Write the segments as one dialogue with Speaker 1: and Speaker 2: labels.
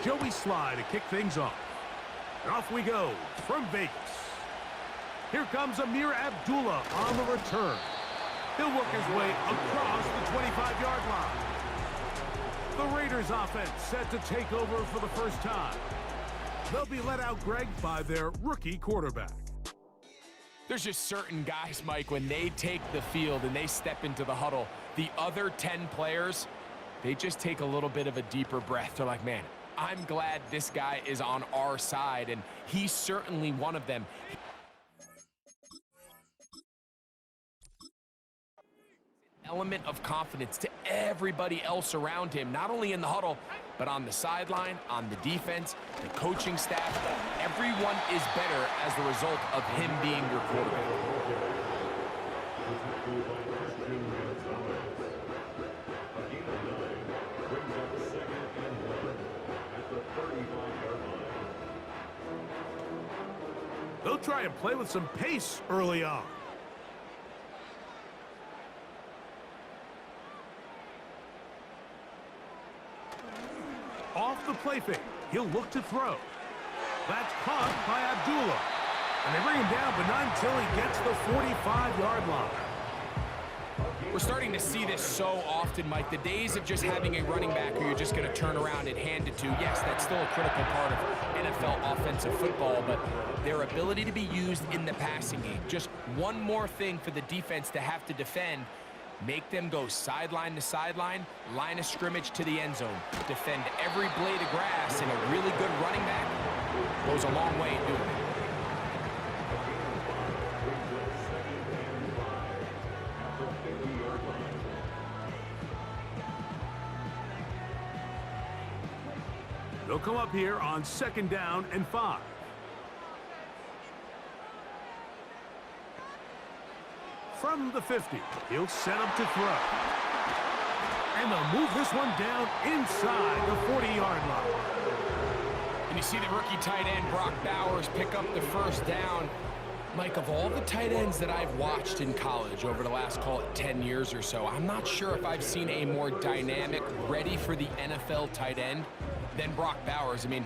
Speaker 1: Joey Sly to kick things off. And off we go from Vegas. Here comes Amir Abdullah on the return. He'll work his way across the 25-yard line. The Raiders offense set to take over for the first time. They'll be let out, Greg, by their rookie quarterback.
Speaker 2: There's just certain guys, Mike, when they take the field and they step into the huddle, the other 10 players, they just take a little bit of a deeper breath. They're like, man, I'm glad this guy is on our side, and he's certainly one of them. Element of confidence to everybody else around him, not only in the huddle, but on the sideline, on the defense, the coaching staff. Everyone is better as the result of him being your quarterback.
Speaker 1: They'll try and play with some pace early on. Off the play fake, he'll look to throw. That's caught by Abdullah. And they bring him down, but not until he gets the 45-yard line.
Speaker 2: We're starting to see this so often, Mike. The days of just having a running back who you're just going to turn around and hand it to, yes, that's still a critical part of NFL offensive football, but their ability to be used in the passing game. Just one more thing for the defense to have to defend. Make them go sideline to sideline, line of scrimmage to the end zone. Defend every blade of grass, and a really good running back goes a long way in doing it.
Speaker 1: They'll come up here on 2nd down and 5. From the 50, he'll set up to throw. And they'll move this one down inside the 40-yard line.
Speaker 2: And you see the rookie tight end, Brock Bowers, pick up the first down. Mike, of all the tight ends that I've watched in college over the last, call it 10 years or so, I'm not sure if I've seen a more dynamic, ready for the NFL tight end than Brock Bowers. I mean,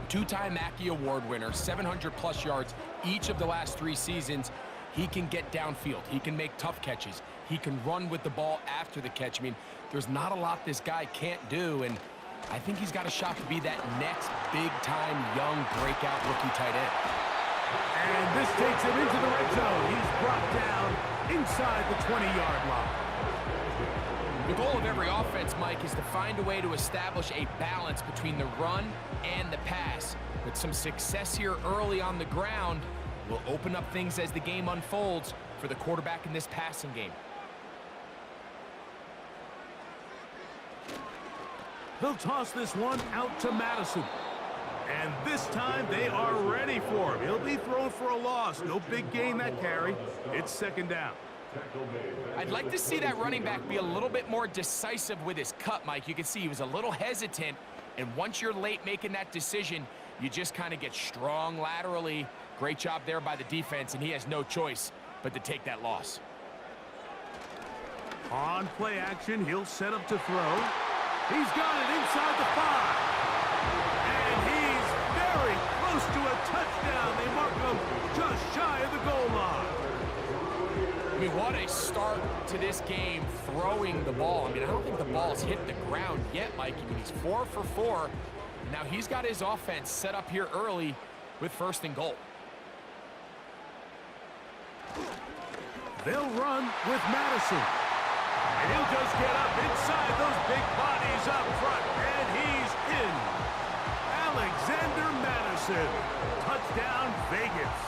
Speaker 2: two-time Mackey Award winner, 700-plus yards each of the last 3 seasons. He can get downfield. He can make tough catches. He can run with the ball after the catch. I mean, there's not a lot this guy can't do, and I think he's got a shot to be that next big-time young breakout rookie tight end.
Speaker 1: And this takes him into the red zone. He's brought down inside the 20-yard line.
Speaker 2: The goal of every offense, Mike, is to find a way to establish a balance between the run and the pass. With some success here early on the ground, will open up things as the game unfolds for the quarterback in this passing game.
Speaker 1: They'll toss this one out to Madison. And this time they are ready for him. He'll be thrown for a loss. No big gain that carry. It's 2nd down.
Speaker 2: I'd like to see that running back be a little bit more decisive with his cut, Mike. You can see he was a little hesitant, and once you're late making that decision, you just kind of get strong laterally. Great job there by the defense, and he has no choice but to take that loss.
Speaker 1: On play action, he'll set up to throw. He's got it inside the 5. And he's very close to a touchdown. They mark him just shy of the goal line.
Speaker 2: I mean, what a start to this game throwing the ball. I mean, I don't think the ball's hit the ground yet, Mike. I mean, he's 4 for 4. Now he's got his offense set up here early with 1st and goal.
Speaker 1: They'll run with Madison. And he'll just get up inside those big bodies up front. And he's in. Alexander Madison. Touchdown, Vegas.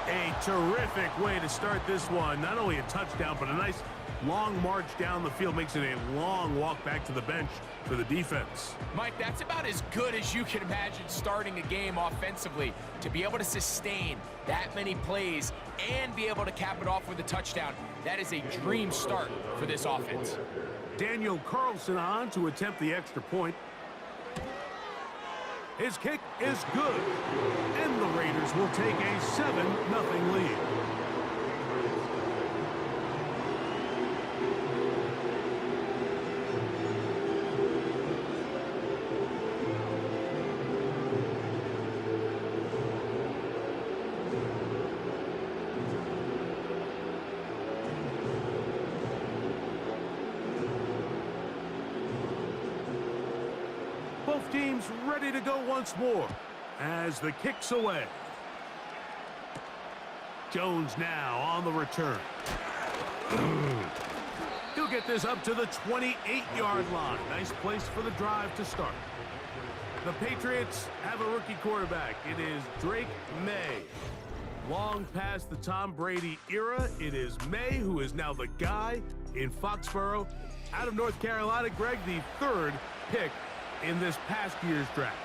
Speaker 1: A terrific way to start this one. Not only a touchdown, but a nice long march down the field. Makes it a long walk back to the bench for the defense.
Speaker 2: Mike, that's about as good as you can imagine starting a game offensively. To be able to sustain that many plays and be able to cap it off with a touchdown, that is a dream start for this offense.
Speaker 1: Daniel Carlson on to attempt the extra point. His kick is good, and the Raiders will take a 7-0 lead. Both teams ready to go once more as the kick's away. Jones now on the return. He'll get this up to the 28-yard line. Nice place for the drive to start. The Patriots have a rookie quarterback. It is Drake May. Long past the Tom Brady era, it is May who is now the guy in Foxborough. Out of North Carolina, Greg, the third pick in this past year's draft.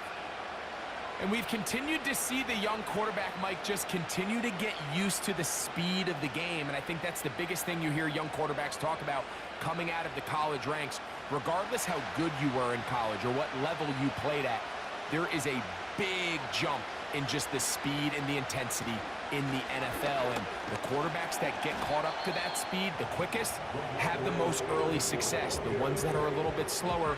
Speaker 2: And we've continued to see the young quarterback, Mike, just continue to get used to the speed of the game. And I think that's the biggest thing you hear young quarterbacks talk about coming out of the college ranks. Regardless how good you were in college or what level you played at, there is a big jump in just the speed and the intensity in the NFL. And the quarterbacks that get caught up to that speed the quickest have the most early success. The ones that are a little bit slower,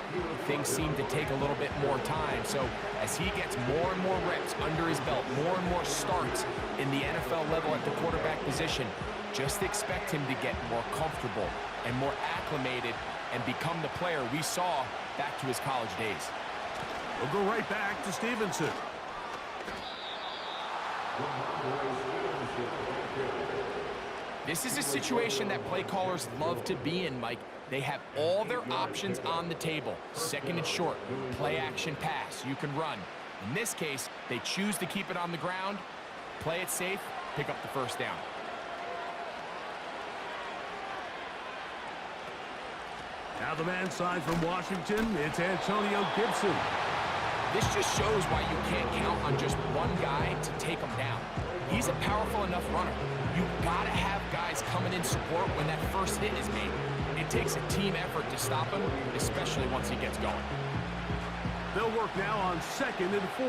Speaker 2: things seem to take a little bit more time. So as he gets more and more reps under his belt, more and more starts in the NFL level at the quarterback position, just expect him to get more comfortable and more acclimated and become the player we saw back to his college days.
Speaker 1: We'll go right back to Stevenson.
Speaker 2: This is a situation that play callers love to be in, Mike. They have all their options on the table. Second and short, play action pass, you can run. In this case, they choose to keep it on the ground, play it safe, pick up the first down.
Speaker 1: Now the man side from Washington, it's Antonio Gibson.
Speaker 2: This just shows why you can't count on just one guy to take him down. He's a powerful enough runner. You've got to have guys coming in support when that first hit is made. It takes a team effort to stop him, especially once he gets going.
Speaker 1: They'll work now on 2nd and 4.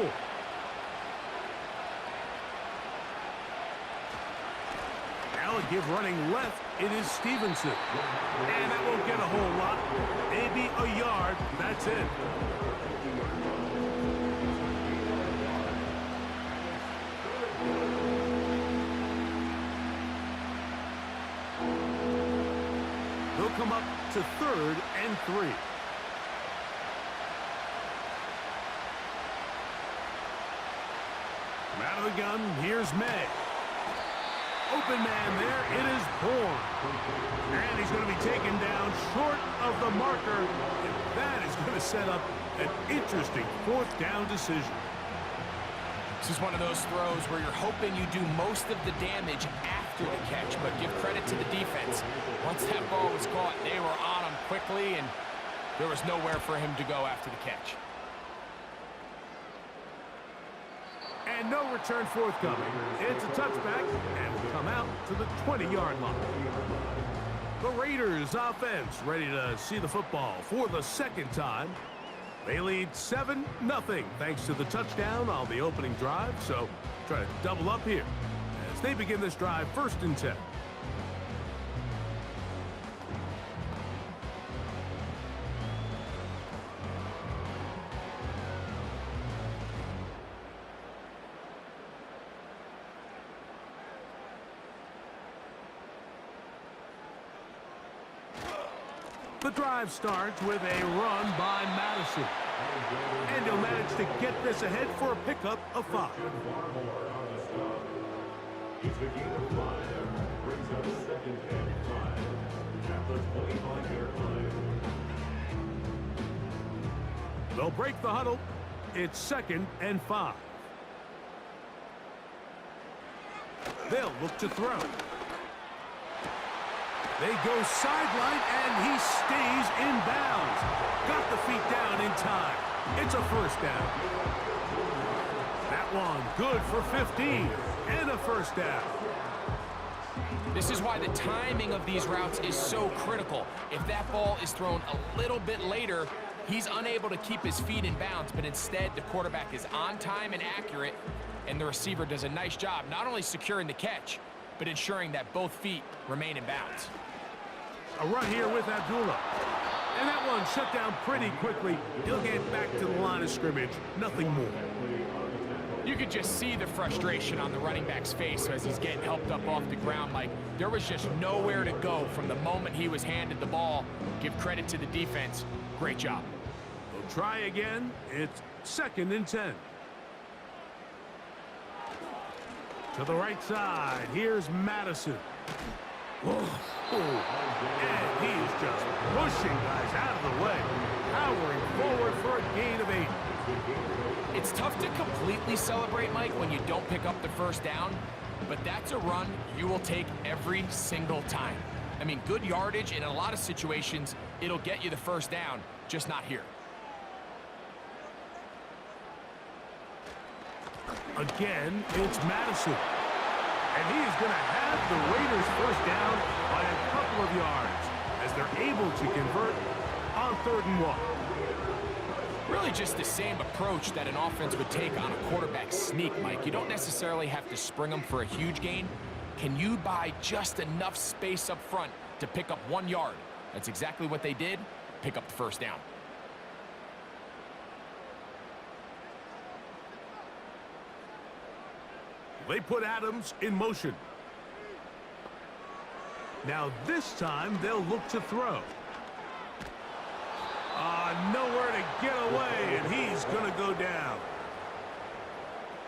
Speaker 1: Now a give running left, it is Stevenson. And that won't get a whole lot. Maybe a yard, that's it. They'll come up to 3rd and 3. From out of the gun, here's May. Open man there, it is Bourne. And he's going to be taken down short of the marker. And that is going to set up an interesting 4th down decision.
Speaker 2: This is one of those throws where you're hoping you do most of the damage after the catch, but give credit to the defense. Once that ball was caught, they were on him quickly, and there was nowhere for him to go after the catch.
Speaker 1: And no return forthcoming. It's a touchback, and will come out to the 20-yard line. The Raiders offense ready to see the football for the 2nd time. They lead 7-0 thanks to the touchdown on the opening drive, so try to double up here as they begin this drive 1st and 10. The drive starts with a run by Madison. And he'll manage to get this ahead for a pickup of 5. They'll break the huddle. It's 2nd and 5. They'll look to throw. They go sideline, and he stays in bounds. Got the feet down in time. It's a 1st down. That one good for 15 and a 1st down.
Speaker 2: This is why the timing of these routes is so critical. If that ball is thrown a little bit later, he's unable to keep his feet in bounds, but instead the quarterback is on time and accurate, and the receiver does a nice job not only securing the catch, but ensuring that both feet remain in bounds.
Speaker 1: A run here with Abdullah. And that one shut down pretty quickly. He'll get back to the line of scrimmage. Nothing more.
Speaker 2: You could just see the frustration on the running back's face as he's getting helped up off the ground. Like, there was just nowhere to go from the moment he was handed the ball. Give credit to the defense. Great job.
Speaker 1: Try again. It's 2nd and 10. To the right side. Here's Madison. Whoa. And he's just pushing guys out of the way. Powering forward for a gain of 8.
Speaker 2: It's tough to completely celebrate, Mike, when you don't pick up the first down, but that's a run you will take every single time. I mean, good yardage, and in a lot of situations, it'll get you the first down, just not here.
Speaker 1: Again, it's Madison. And he is going to have the Raiders first down by a couple of yards as they're able to convert on 3rd and 1.
Speaker 2: Really just the same approach that an offense would take on a quarterback sneak, Mike. You don't necessarily have to spring them for a huge gain. Can you buy just enough space up front to pick up 1 yard? That's exactly what they did. Pick up the first down.
Speaker 1: They put Adams in motion. Now this time they'll look to throw. Nowhere to get away, and he's going to go down.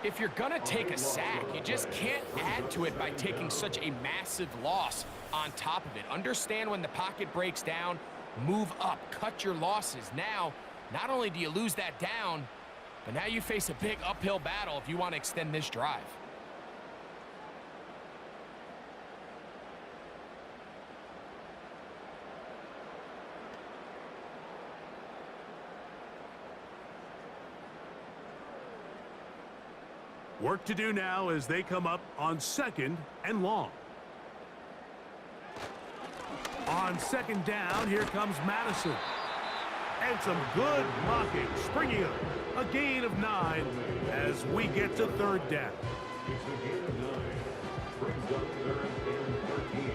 Speaker 2: If you're going to take a sack, you just can't add to it by taking such a massive loss on top of it. Understand when the pocket breaks down, move up, cut your losses. Now, not only do you lose that down, but now you face a big uphill battle if you want to extend this drive.
Speaker 1: Work to do now as they come up on 2nd and long. On 2nd down, here comes Madison. And some good blocking, springing up. A gain of 9 as we get to 3rd down.
Speaker 3: It's a gain of 9. Brings up 3rd and 13.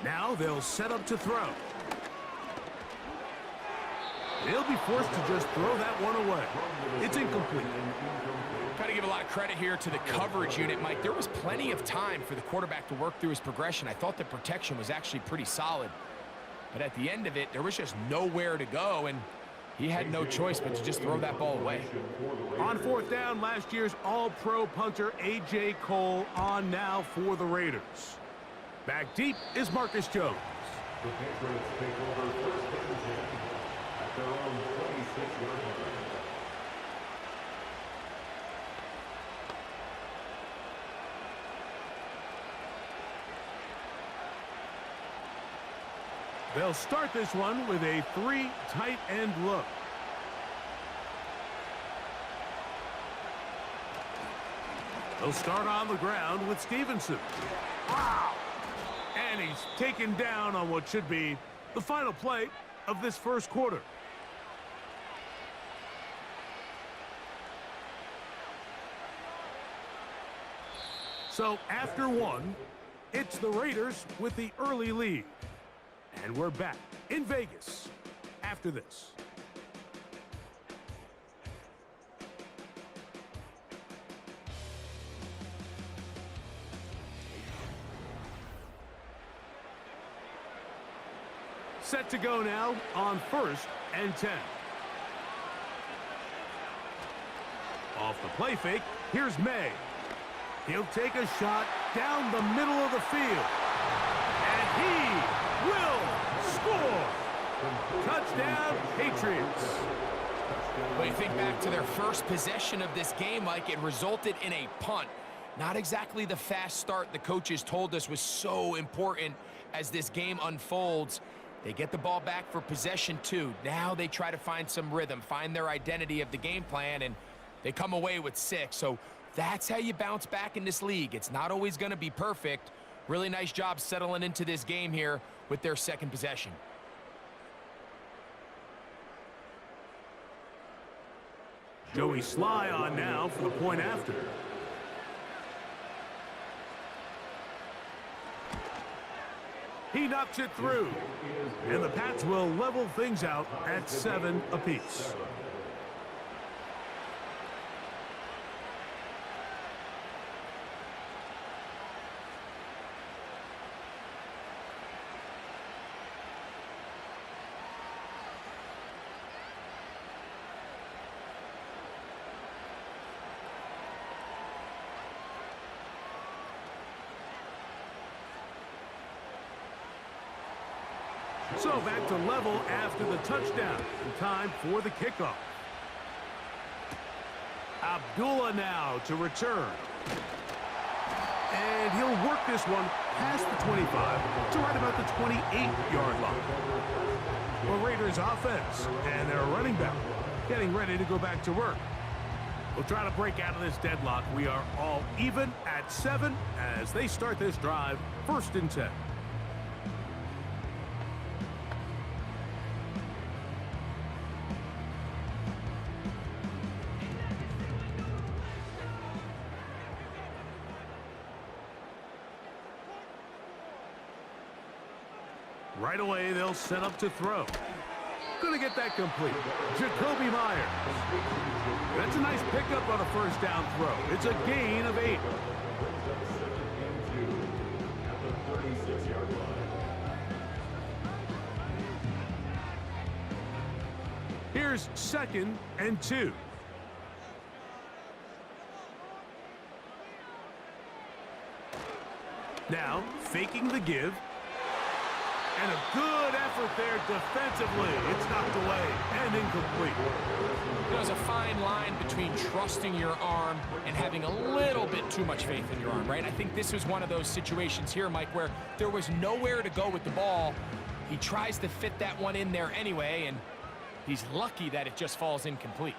Speaker 1: Now they'll set up to throw. They'll be forced to just throw that one away. It's incomplete.
Speaker 2: Got to give a lot of credit here to the coverage unit, Mike. There was plenty of time for the quarterback to work through his progression. I thought the protection was actually pretty solid. But at the end of it, there was just nowhere to go, and he had no choice but to just throw that ball away.
Speaker 1: On 4th down, last year's All-Pro punter A.J. Cole on now for the Raiders. Back deep is Marcus Jones.
Speaker 3: The Patriots take over 1st and 10 at their own 26-yard line.
Speaker 1: They'll start this one with a 3 tight end look. They'll start on the ground with Stevenson. Wow! And he's taken down on what should be the final play of this first quarter. So after 1, it's the Raiders with the early lead. And we're back in Vegas after this. Set to go now on 1st and 10. Off the play fake, here's May. He'll take a shot down the middle of the field. And he will score. Touchdown, Patriots.
Speaker 2: When you think back to their first possession of this game, Mike, it resulted in a punt. Not exactly the fast start the coaches told us was so important as this game unfolds. They get the ball back for possession 2. Now they try to find some rhythm, find their identity of the game plan, and they come away with 6. So that's how you bounce back in this league. It's not always going to be perfect. Really nice job settling into this game here with their second possession.
Speaker 1: Joey Sly on now for the point after. He knocks it through. And the Pats will level things out at 7 apiece. So back to level after the touchdown. Time for the kickoff. Abdullah now to return. And he'll work this one past the 25 to right about the 28-yard line. The Raiders offense and their running back getting ready to go back to work. We'll try to break out of this deadlock. We are all even at 7 as they start this drive, 1st and 10. Right away, they'll set up to throw. Going to get that complete. Jacoby Myers. That's a nice pickup on a 1st down throw. It's a gain of 8. Here's 2nd and 2. Now, faking the give. And a good effort there defensively. It's knocked away and incomplete.
Speaker 2: There's a fine line between trusting your arm and having a little bit too much faith in your arm, right? I think this was one of those situations here, Mike, where there was nowhere to go with the ball. He tries to fit that one in there anyway, and he's lucky that it just falls incomplete.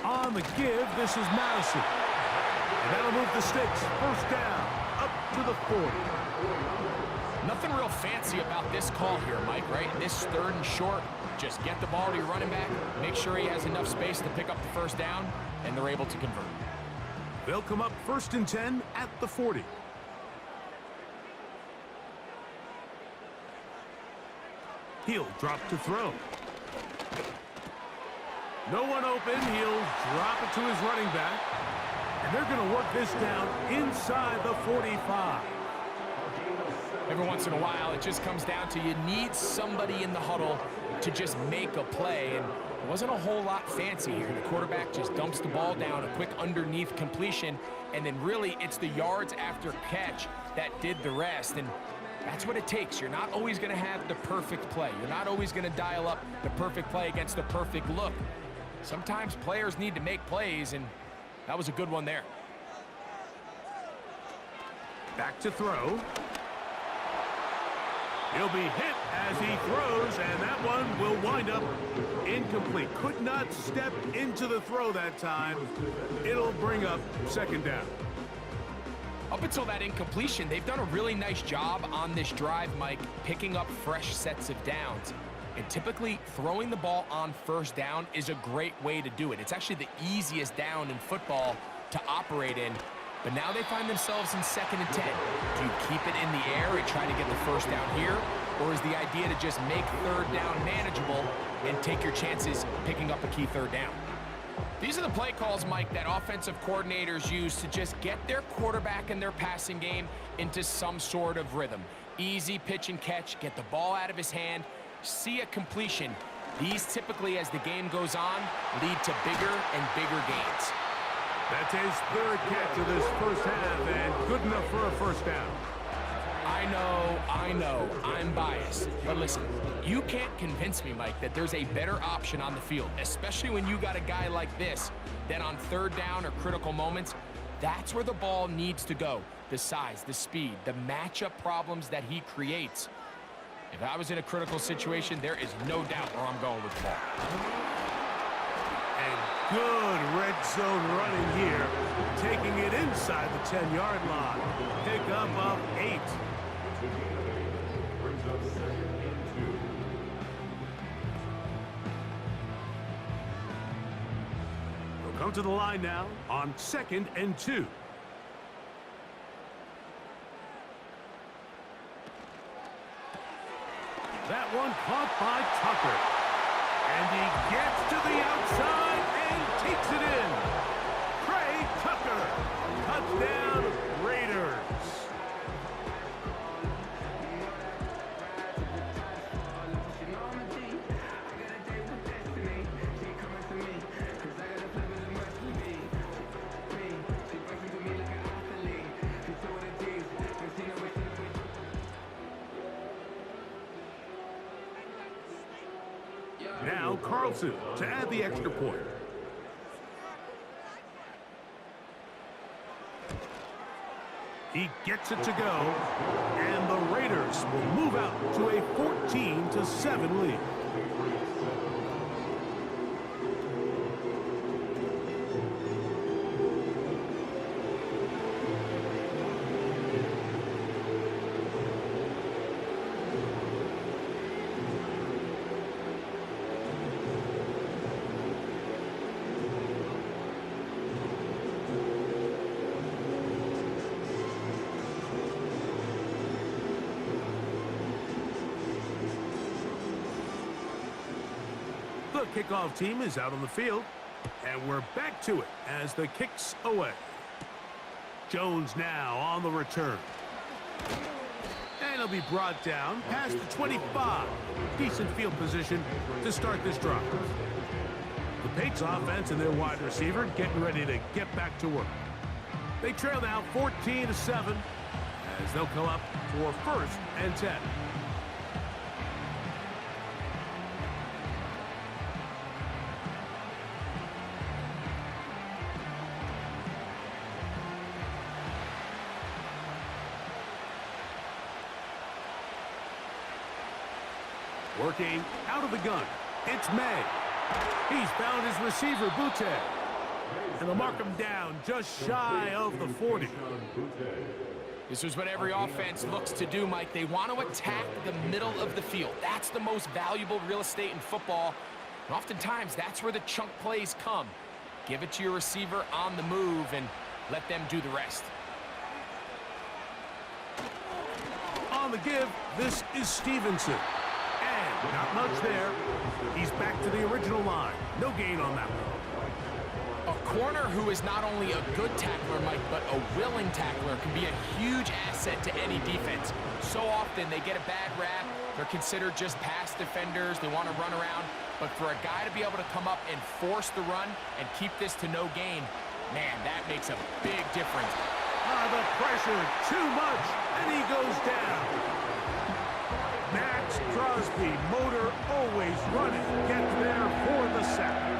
Speaker 1: On the give, this is Madison. And that'll move the sticks. 1st down, up to the 40.
Speaker 2: Nothing real fancy about this call here, Mike, right? This 3rd and short, just get the ball to your running back, make sure he has enough space to pick up the 1st down, and they're able to convert.
Speaker 1: They'll come up 1st and 10 at the 40. He'll drop to throw. No one open. He'll drop it to his running back. And they're going to work this down inside the 45.
Speaker 2: Every once in a while, it just comes down to you need somebody in the huddle to just make a play. And it wasn't a whole lot fancy here. The quarterback just dumps the ball down, a quick underneath completion, and then really it's the yards after catch that did the rest. And that's what it takes. You're not always going to have the perfect play. You're not always going to dial up the perfect play against the perfect look. Sometimes players need to make plays, and that was a good one there.
Speaker 1: Back to throw. He'll be hit as he throws, and that one will wind up incomplete. Could not step into the throw that time. It'll bring up 2nd down.
Speaker 2: Up until that incompletion, they've done a really nice job on this drive, Mike, picking up fresh sets of downs. And typically, throwing the ball on 1st down is a great way to do it. It's actually the easiest down in football to operate in. But now they find themselves in 2nd and 10. Do you keep it in the air and try to get the 1st down here? Or is the idea to just make 3rd down manageable and take your chances picking up a key 3rd down? These are the play calls, Mike, that offensive coordinators use to just get their quarterback and their passing game into some sort of rhythm. Easy pitch and catch, get the ball out of his hand, see a completion. These typically, as the game goes on, lead to bigger and bigger gains.
Speaker 1: That's his 3rd catch of this 1st half, and good enough for a 1st down.
Speaker 2: I know, I'm biased. But listen, you can't convince me, Mike, that there's a better option on the field, especially when you got a guy like this, that on 3rd down or critical moments, that's where the ball needs to go. The size, the speed, the matchup problems that he creates. If I was in a critical situation, there is no doubt where I'm going with the ball.
Speaker 1: And good red zone running here, taking it inside the 10-yard line. Pickup of 8. We'll come to the line now on 2nd and 2. That one caught by Tucker. And he gets to the outside and takes it in. Trey Tucker. Touchdown, Raiders. Carlson to add the extra point. He gets it to go, and the Raiders will move out to a 14-7 lead. The kickoff team is out on the field, and we're back to it as the kick's away. Jones now on the return. And he'll be brought down past the 25. Decent field position to start this drive. The Patriots offense and their wide receiver getting ready to get back to work. They trail now 14-7 as they'll come up for 1st and 10. Working out of the gun, it's May. He's found his receiver, Butte. And they'll mark him down just shy of the 40.
Speaker 2: This is what every offense looks to do, Mike. They want to attack the middle of the field. That's the most valuable real estate in football. And oftentimes, that's where the chunk plays come. Give it to your receiver on the move and let them do the rest.
Speaker 1: On the give, this is Stevenson. Not much there. He's back to the original line. No gain on that one.
Speaker 2: A corner who is not only a good tackler, Mike, but a willing tackler can be a huge asset to any defense. So often they get a bad rap. They're considered just pass defenders. They want to run around. But for a guy to be able to come up and force the run and keep this to no gain, man, that makes a big difference.
Speaker 1: The pressure, too much, and he goes down. Max Crosby, motor always running, gets there for the sack.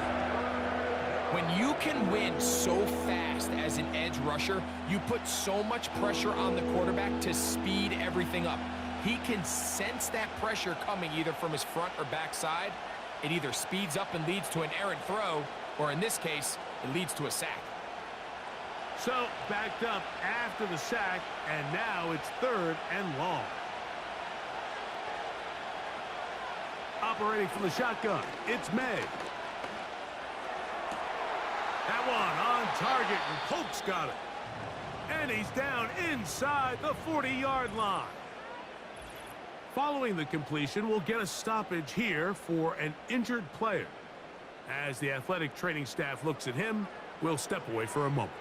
Speaker 2: When you can win so fast as an edge rusher, you put so much pressure on the quarterback to speed everything up. He can sense that pressure coming either from his front or back side. It either speeds up and leads to an errant throw, or in this case, it leads to a sack.
Speaker 1: So, backed up after the sack, and now it's 3rd and long. Operating from the shotgun, it's May. That one on target, and Polk's got it. And he's down inside the 40-yard line. Following the completion, we'll get a stoppage here for an injured player. As the athletic training staff looks at him, we'll step away for a moment.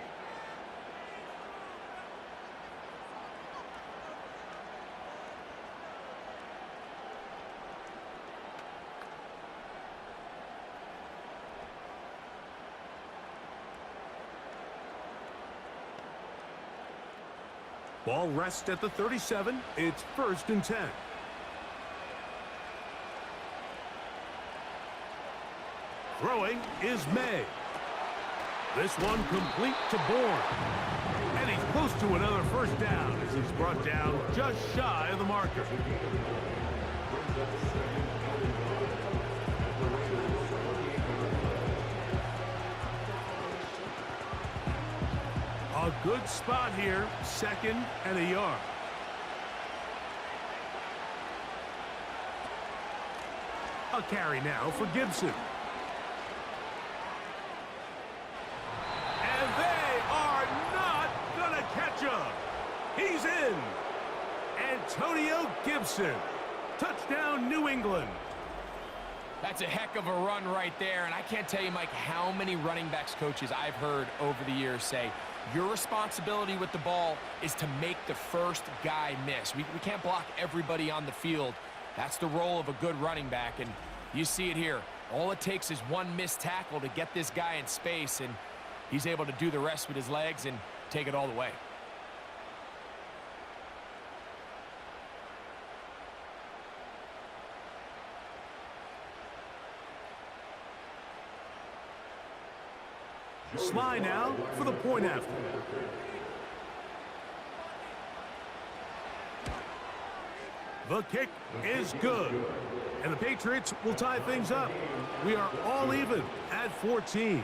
Speaker 1: Ball rests at the 37. It's 1st and 10. Throwing is May. This one complete to Bourne. And he's close to another 1st down as he's brought down just shy of the marker. A good spot here, 2nd and a yard. A carry now for Gibson. And they are not going to catch him. He's in. Antonio Gibson. Touchdown, New England.
Speaker 2: That's a heck of a run right there, and I can't tell you, Mike, how many running backs coaches I've heard over the years say, your responsibility with the ball is to make the first guy miss. We can't block everybody on the field. That's the role of a good running back, and you see it here. All it takes is one missed tackle to get this guy in space, and he's able to do the rest with his legs and take it all the way.
Speaker 1: Sly now for the point after. The kick is good. And the Patriots will tie things up. We are all even at 14.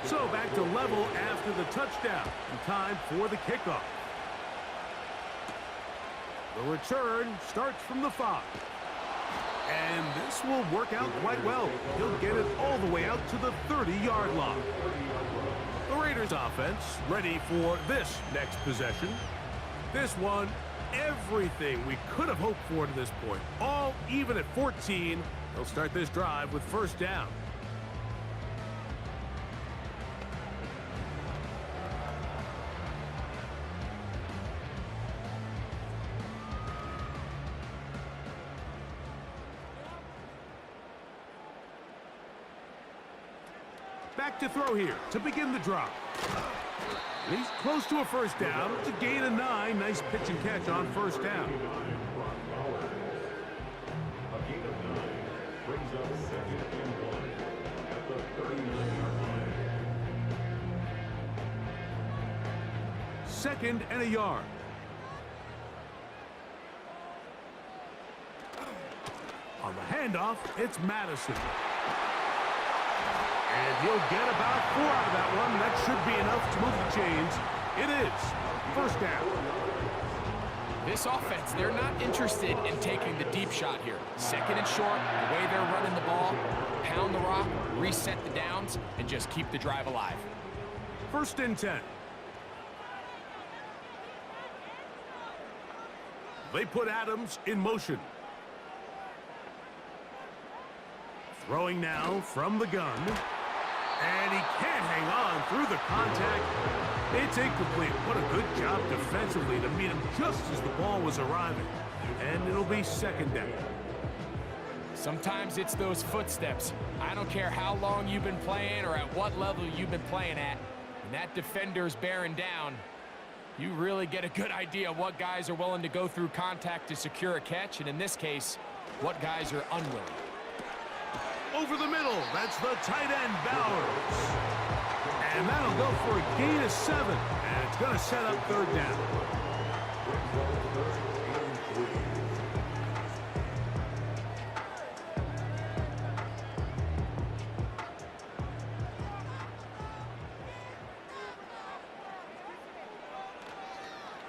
Speaker 1: So back to level after the touchdown. And time for the kickoff. The return starts from the 5. And this will work out quite well. He'll get it all the way out to the 30-yard line. The Raiders offense ready for this next possession. This one, everything we could have hoped for to this point. All even at 14. They'll start this drive with first down. Back to throw here to begin the drive. He's close to a first down. It's a gain of 9. Nice pitch and catch on first down.
Speaker 3: A gain of 9 brings up 2nd and 1 at the 39-yard line.
Speaker 1: 2nd and a yard. On the handoff, it's Madison. And he'll get about 4 out of that one. That should be enough to move the chains. It is first down.
Speaker 2: This offense, they're not interested in taking the deep shot here. 2nd and short, the way they're running the ball, pound the rock, reset the downs, and just keep the drive alive.
Speaker 1: 1st and 10. They put Adams in motion. Throwing now from the gun. And he can't hang on through the contact. It's incomplete. What a good job defensively to meet him just as the ball was arriving. And it'll be 2nd down.
Speaker 2: Sometimes it's those footsteps. I don't care how long you've been playing or at what level you've been playing at. When that defender's bearing down, you really get a good idea of what guys are willing to go through contact to secure a catch, and in this case, what guys are unwilling.
Speaker 1: Over the middle, that's the tight end, Bowers. And that'll go for a gain of 7. And it's going to set up 3rd down.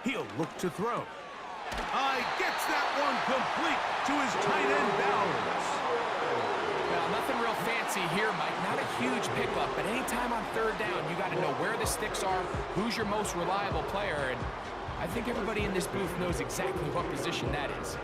Speaker 1: He'll look to throw. Gets that one complete to his tight end, Bowers.
Speaker 2: Well, nothing real fancy here, Mike. Not a huge pickup, but anytime on 3rd down, you got to know where the sticks are, who's your most reliable player, and I think everybody in this booth knows exactly what position that is.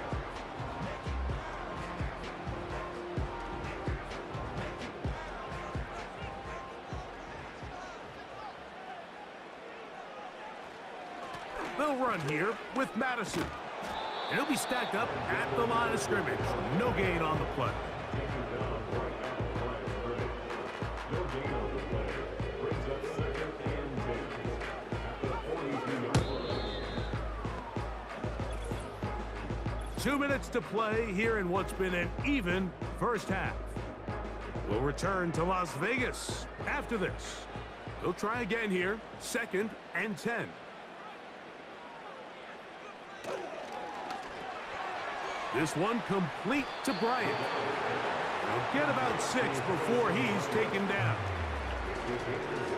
Speaker 1: They'll run here with Madison. And he'll be stacked up at the line of scrimmage. No gain on the play. 2 minutes to play here in what's been an even first half. We'll return to Las Vegas after this. They'll try again here, 2nd and 10. This one complete to Bryant. He'll get about 6 before he's taken down.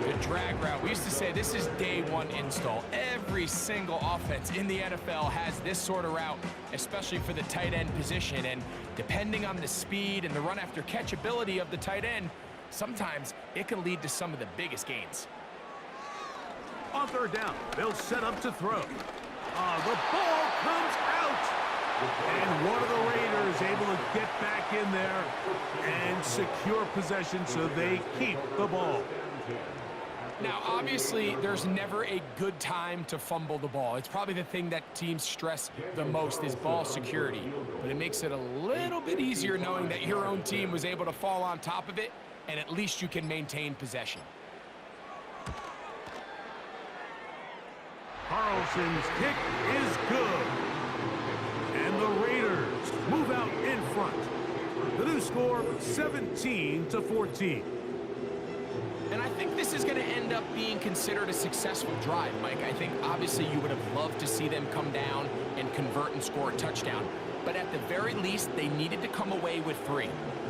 Speaker 2: The drag route. We used to say this is day 1 install. Every single offense in the NFL has this sort of route, especially for the tight end position. And depending on the speed and the run after catch ability of the tight end, sometimes it can lead to some of the biggest gains.
Speaker 1: On 3rd down, they'll set up to throw. The ball comes out. And one of the Raiders able to get back in there and secure possession so they keep the ball.
Speaker 2: Now, obviously, there's never a good time to fumble the ball. It's probably the thing that teams stress the most is ball security. But it makes it a little bit easier knowing that your own team was able to fall on top of it, and at least you can maintain possession.
Speaker 1: Carlson's kick is good. And the Raiders move out in front. The new score, 17-14.
Speaker 2: And I think this is going to end up being considered a successful drive, Mike. I think obviously you would have loved to see them come down and convert and score a touchdown. But at the very least, they needed to come away with 3.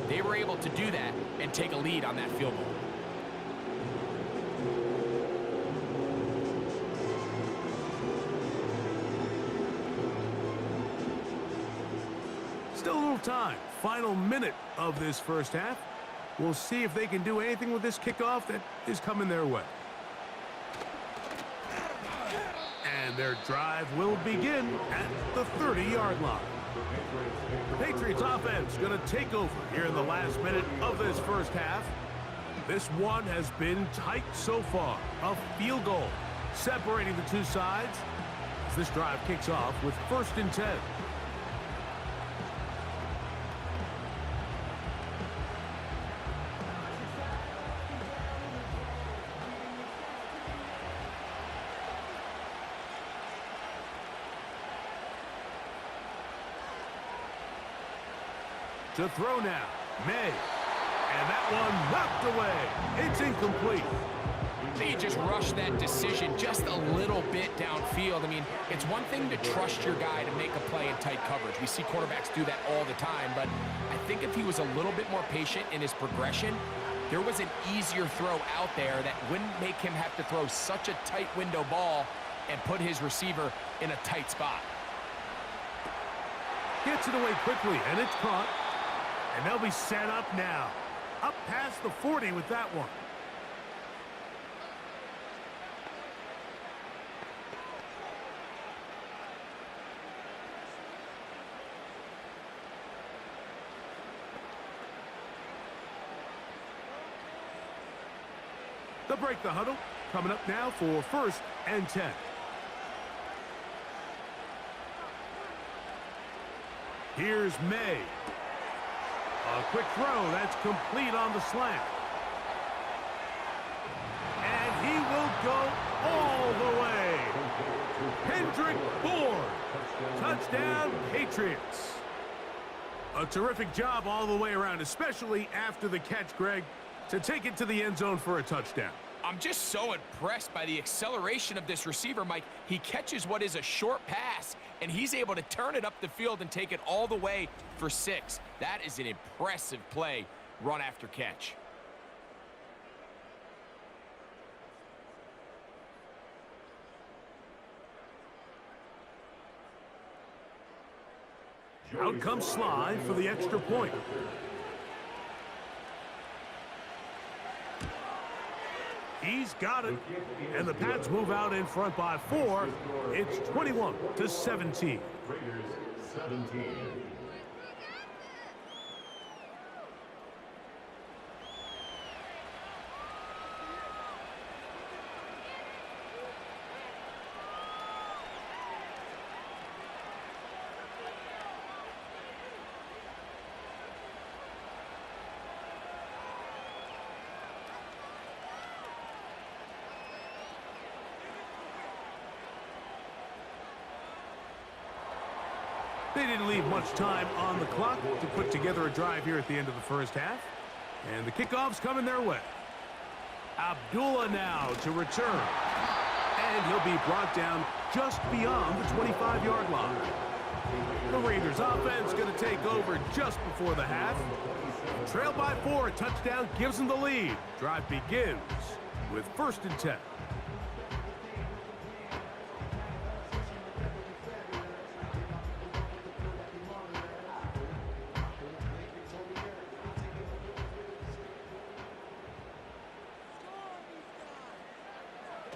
Speaker 2: They were able to do that and take a lead on that field goal.
Speaker 1: Still a little time. Final minute of this first half. We'll see if they can do anything with this kickoff that is coming their way. And their drive will begin at the 30-yard line. The Patriots offense going to take over here in the last minute of this first half. This one has been tight so far. A field goal separating the two sides as this drive kicks off with 1st and 10. To throw now, May. And that one knocked away. It's incomplete.
Speaker 2: They just rushed that decision just a little bit downfield. I mean, it's one thing to trust your guy to make a play in tight coverage. We see quarterbacks do that all the time, but I think if he was a little bit more patient in his progression, there was an easier throw out there that wouldn't make him have to throw such a tight window ball and put his receiver in a tight spot.
Speaker 1: Gets it away quickly, and it's caught. And they'll be set up now. Up past the 40 with that one. They'll break the huddle. Coming up now for 1st and 10. Here's May. A quick throw, that's complete on the slant. And he will go all the way. Hendrick Bourne. Touchdown, Patriots. A terrific job all the way around, especially after the catch, Greg, to take it to the end zone for a touchdown.
Speaker 2: I'm just so impressed by the acceleration of this receiver, Mike. He catches what is a short pass, and he's able to turn it up the field and take it all the way for 6. That is an impressive play, run after catch.
Speaker 1: Out comes Sly for the extra point. He's got it. And the Pats move out in front by 4. It's 21-17.
Speaker 3: Raiders 17.
Speaker 1: They didn't leave much time on the clock to put together a drive here at the end of the first half. And the kickoff's coming their way. Abdullah now to return. And he'll be brought down just beyond the 25-yard line. The Raiders offense going to take over just before the half. Trailed by 4, a touchdown gives them the lead. Drive begins with 1st and 10.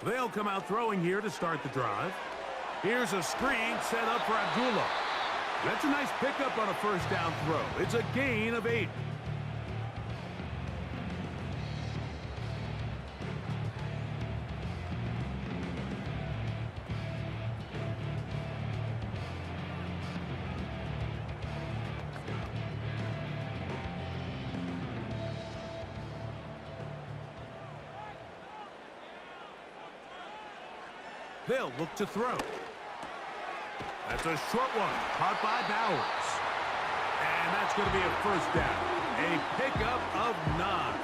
Speaker 1: They'll come out throwing here to start the drive. Here's a screen set up for Abdullah. That's a nice pickup on a first down throw. It's a gain of 8. They'll look to throw. That's a short one, caught by Bowers. And that's going to be a first down. A pickup of 9.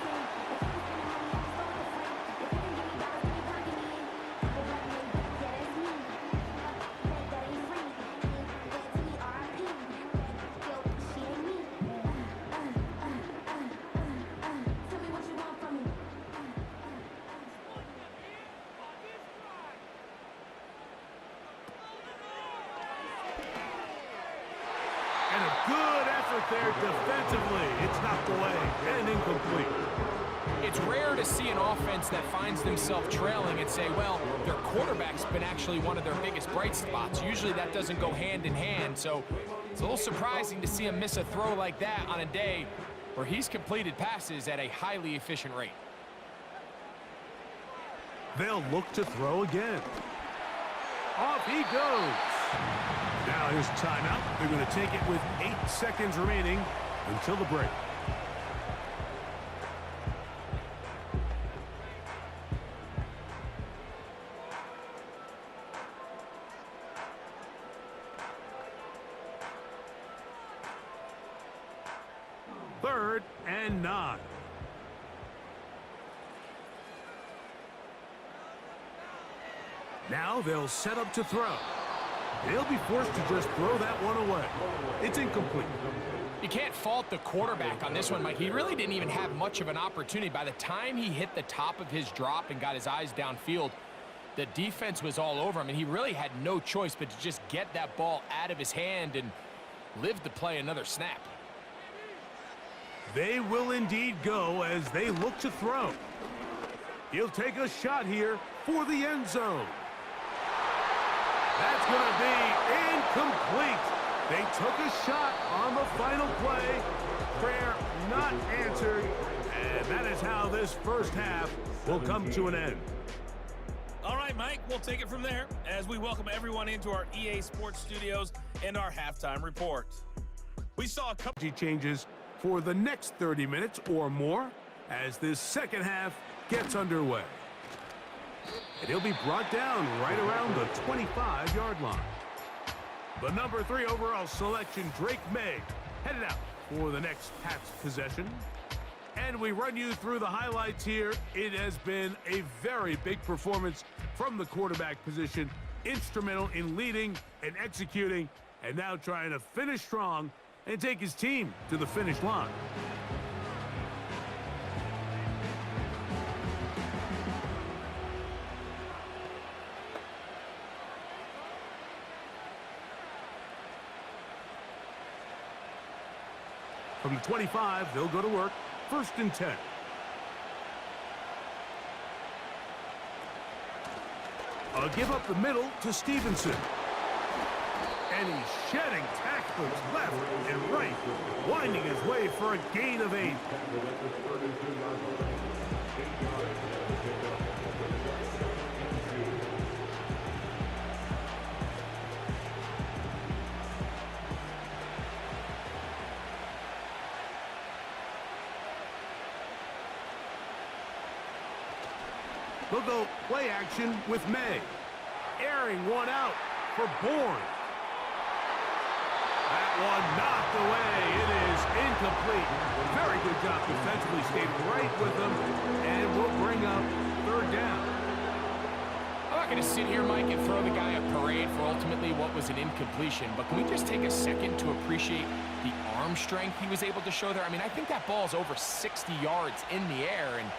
Speaker 1: And a good effort there defensively. It's knocked away and incomplete.
Speaker 2: It's rare to see an offense that finds themselves trailing and say, well, their quarterback's been actually one of their biggest bright spots. Usually that doesn't go hand in hand, so it's a little surprising to see him miss a throw like that on a day where he's completed passes at a highly efficient rate.
Speaker 1: They'll look to throw again. Off he goes. Now here's timeout. They're going to take it with 8 seconds remaining until the break. Third and 9. Now they'll set up to throw. They'll be forced to just throw that one away. It's incomplete.
Speaker 2: You can't fault the quarterback on this one, Mike. He really didn't even have much of an opportunity. By the time he hit the top of his drop and got his eyes downfield, the defense was all over him, and he really had no choice but to just get that ball out of his hand and live to play another snap.
Speaker 1: They will indeed go as they look to throw. He'll take a shot here for the end zone. That's going to be incomplete. They took a shot on the final play. Prayer not answered. And that is how this first half will come to an end.
Speaker 4: All right, Mike, we'll take it from there as we welcome everyone into our EA Sports Studios and our halftime report. We saw a couple
Speaker 1: changes for the next 30 minutes or more as this second half gets underway. And he'll be brought down right around the 25-yard line. The number 3 overall selection, Drake May, headed out for the next Pats possession. And we run you through the highlights here. It has been a very big performance from the quarterback position, instrumental in leading and executing, and now trying to finish strong and take his team to the finish line. From the 25, they'll go to work. 1st and 10. A give up the middle to Stevenson. And he's shedding tacklers left and right, winding his way for a gain of 8. They'll go play action with May. Airing one out for Bourne. That one knocked away. It is incomplete. Very good job defensively. Stayed right with them. And will bring up 3rd down.
Speaker 2: I'm not going to sit here, Mike, and throw the guy a parade for ultimately what was an incompletion, but can we just take a second to appreciate the arm strength he was able to show there? I mean, I think that ball's over 60 yards in the air, and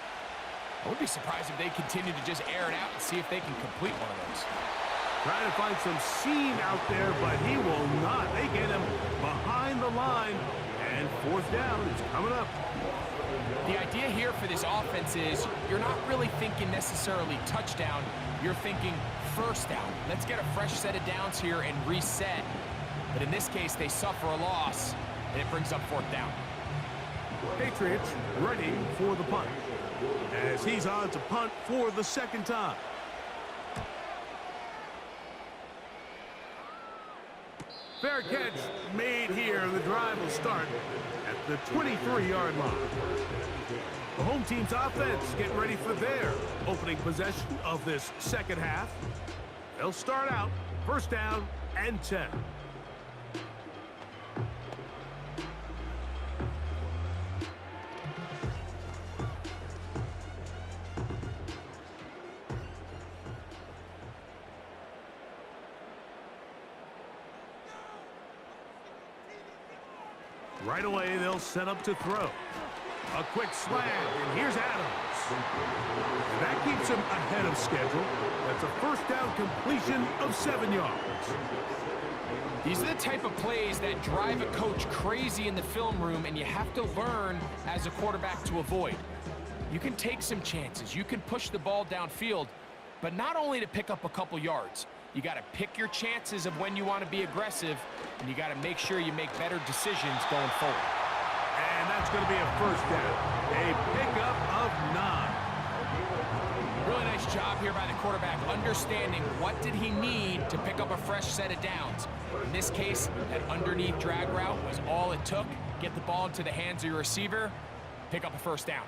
Speaker 2: I would be surprised if they continue to just air it out and see if they can complete one of those.
Speaker 1: Trying to find some seam out there, but he will not. They get him behind the line, and 4th down is coming up.
Speaker 2: The idea here for this offense is you're not really thinking necessarily touchdown. You're thinking 1st down. Let's get a fresh set of downs here and reset. But in this case, they suffer a loss, and it brings up 4th down.
Speaker 1: Patriots ready for the punt, as he's on to punt for the 2nd time. Fair catch made here. The drive will start at the 23-yard line. The home team's offense getting ready for their opening possession of this second half. They'll start out first down and 10. Right away, they'll set up to throw. A quick slant, and here's Adams. And that keeps him ahead of schedule. That's a first down completion of 7 yards.
Speaker 2: These are the type of plays that drive a coach crazy in the film room, and you have to learn as a quarterback to avoid. You can take some chances. You can push the ball downfield, but not only to pick up a couple yards. You got to pick your chances of when you want to be aggressive, and you got to make sure you make better decisions going forward.
Speaker 1: And that's going to be a first down. A pickup of 9.
Speaker 2: Really nice job here by the quarterback, understanding what did he need to pick up a fresh set of downs. In this case, that underneath drag route was all it took. Get the ball into the hands of your receiver, pick up a first down.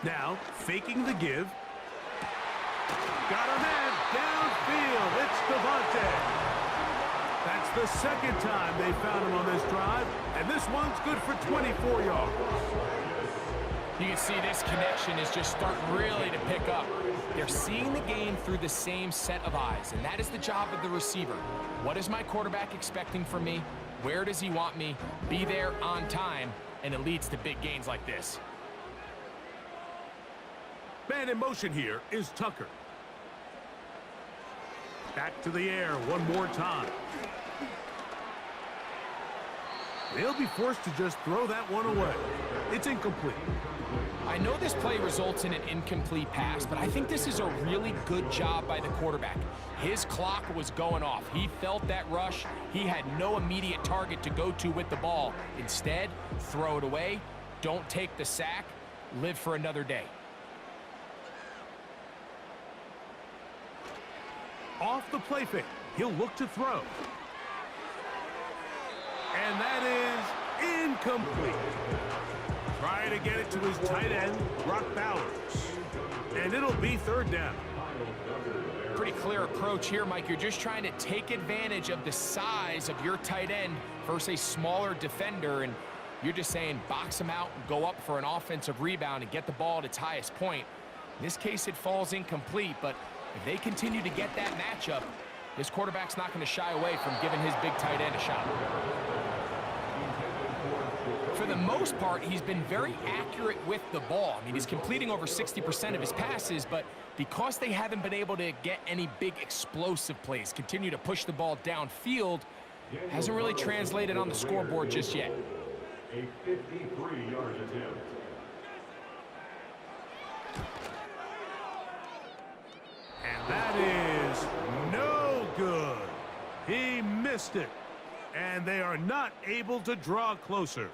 Speaker 1: Now, faking the give. Got a man downfield. It's Devontae. That's the second time they found him on this drive, and this one's good for 24 yards.
Speaker 2: You can see this connection is just starting really to pick up. They're seeing the game through the same set of eyes, and that is the job of the receiver. What is my quarterback expecting from me? Where does he want me? Be there on time, and it leads to big gains like this.
Speaker 1: Man in motion here is Tucker. Back to the air one more time. They'll be forced to just throw that one away. It's incomplete.
Speaker 2: I know this play results in an incomplete pass, but I think this is a really good job by the quarterback. His clock was going off. He felt that rush. He had no immediate target to go to with the ball. Instead, throw it away. Don't take the sack. Live for another day.
Speaker 1: Off the play fake, he'll look to throw. And that is incomplete. Trying to get it to his tight end, Brock Bowers. And it'll be third down.
Speaker 2: Pretty clear approach here, Mike. You're just trying to take advantage of the size of your tight end versus a smaller defender, and you're just saying box him out and go up for an offensive rebound and get the ball at its highest point. In this case, it falls incomplete, but if they continue to get that matchup, this quarterback's not going to shy away from giving his big tight end a shot. For the most part, he's been very accurate with the ball. I mean, he's completing over 60% of his passes, but because they haven't been able to get any big explosive plays, continue to push the ball downfield, hasn't really translated on the scoreboard just yet.
Speaker 3: A 53-yard attempt.
Speaker 1: And that is no good. He missed it. And they are not able to draw closer.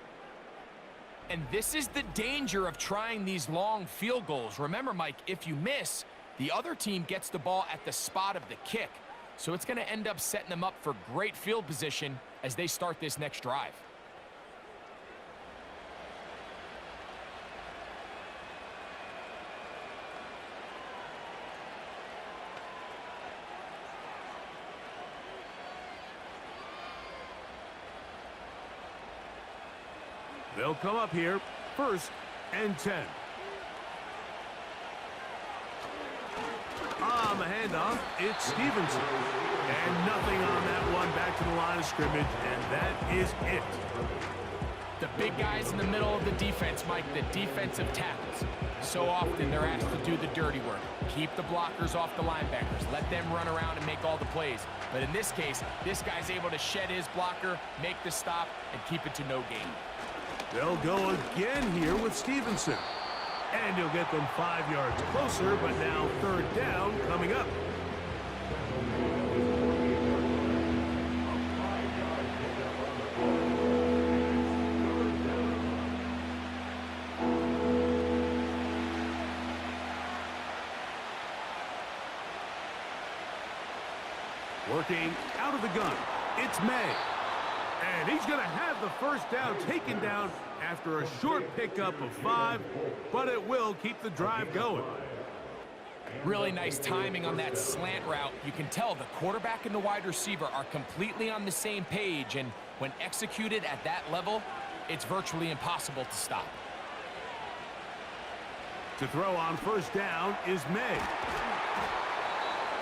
Speaker 2: And this is the danger of trying these long field goals. Remember, Mike, if you miss, the other team gets the ball at the spot of the kick. So it's going to end up setting them up for great field position as they start this next drive.
Speaker 1: They'll come up here, first and 10. On the handoff, it's Stevenson. And nothing on that one, back to the line of scrimmage, and that is it.
Speaker 2: The big guys in the middle of the defense, Mike, the defensive tackles. So often they're asked to do the dirty work. Keep the blockers off the linebackers. Let them run around and make all the plays. But in this case, this guy's able to shed his blocker, make the stop, and keep it to no gain.
Speaker 1: They'll go again here with Stevenson. And he'll get them 5 yards closer, but now third down coming up. Working out of the gun, it's May. And he's going to have the first down taken down after a short pickup of 5, but it will keep the drive going.
Speaker 2: Really nice timing on that slant route. You can tell the quarterback and the wide receiver are completely on the same page, and when executed at that level, it's virtually impossible to stop.
Speaker 1: To throw on first down is May.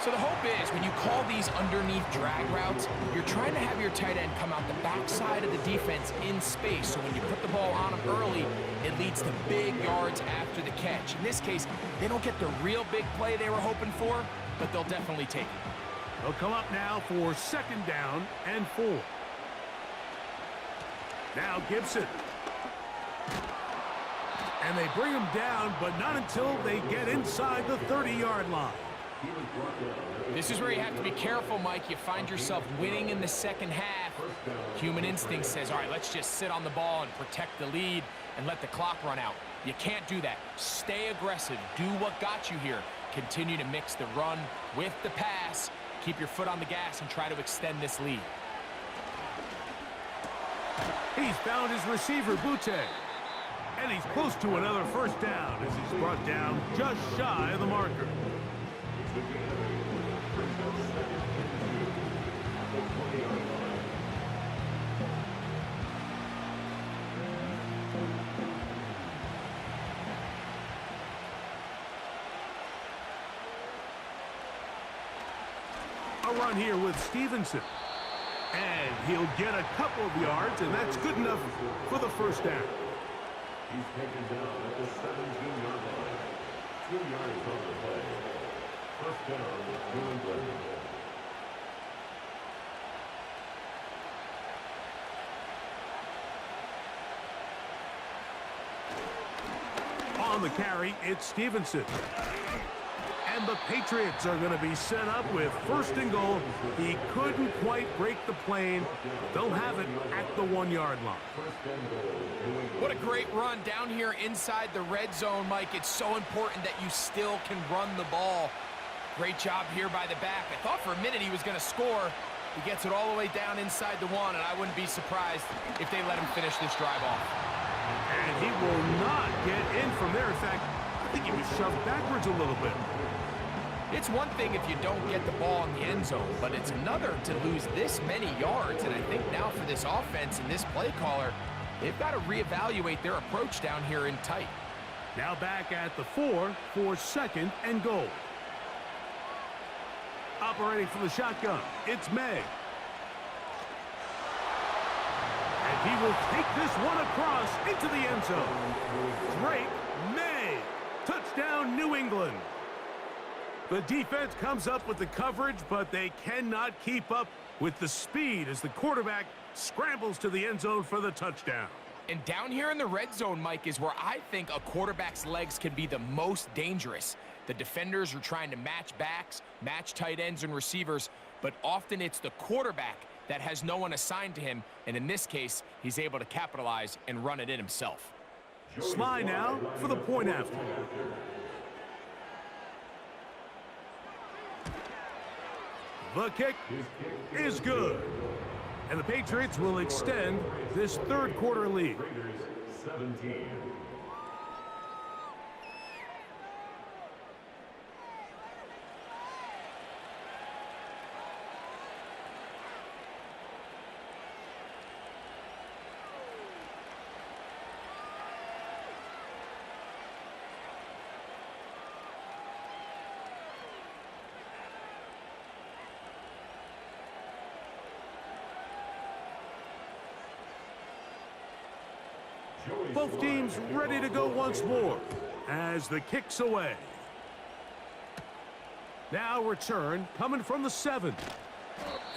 Speaker 2: So the hope is when you call these underneath drag routes, you're trying to have your tight end come out the backside of the defense in space. So when you put the ball on him early, it leads to big yards after the catch. In this case, they don't get the real big play they were hoping for, but they'll definitely take it.
Speaker 1: They'll come up now for second down and 4. Now Gibson. And they bring him down, but not until they get inside the 30-yard line.
Speaker 2: This is where you have to be careful, Mike. You find yourself winning in the second half. Human instinct says, all right, let's just sit on the ball and protect the lead and let the clock run out. You can't do that. Stay aggressive. Do what got you here. Continue to mix the run with the pass. Keep your foot on the gas and try to extend this lead.
Speaker 1: He's found his receiver, Butte. And he's close to another first down as he's brought down just shy of the marker. A run here with Stevenson. And he'll get a couple of yards, and that's good enough for the first down.
Speaker 3: He's taken down at the 17-yard line. 2 yards on the play. First down, New England.
Speaker 1: On the carry, it's Stevenson. And the Patriots are going to be set up with first and goal. He couldn't quite break the plane. They'll have it at the 1-yard line.
Speaker 2: What a great run down here inside the red zone, Mike. It's so important that you still can run the ball. Great job here by the back. I thought for a minute he was going to score. He gets it all the way down inside the 1, and I wouldn't be surprised if they let him finish this drive off.
Speaker 1: And he will not get in from there. In fact, I think he was shoved backwards a little bit.
Speaker 2: It's one thing if you don't get the ball in the end zone, but it's another to lose this many yards. And I think now for this offense and this play caller, they've got to reevaluate their approach down here in tight.
Speaker 1: Now back at the 4 for second and goal. Operating from the shotgun, it's May. And he will take this one across into the end zone. Drake May. Touchdown, New England. The defense comes up with the coverage, but they cannot keep up with the speed as the quarterback scrambles to the end zone for the touchdown.
Speaker 2: And down here in the red zone, Mike, is where I think a quarterback's legs can be the most dangerous. The defenders are trying to match backs, match tight ends and receivers, but often it's the quarterback that has no one assigned to him, and in this case, he's able to capitalize and run it in himself.
Speaker 1: Sly now for the point after. The kick is good. And the Patriots will extend this third quarter lead.
Speaker 3: Raiders 17.
Speaker 1: Both teams ready to go once more as the kick's away. Now return coming from the 7.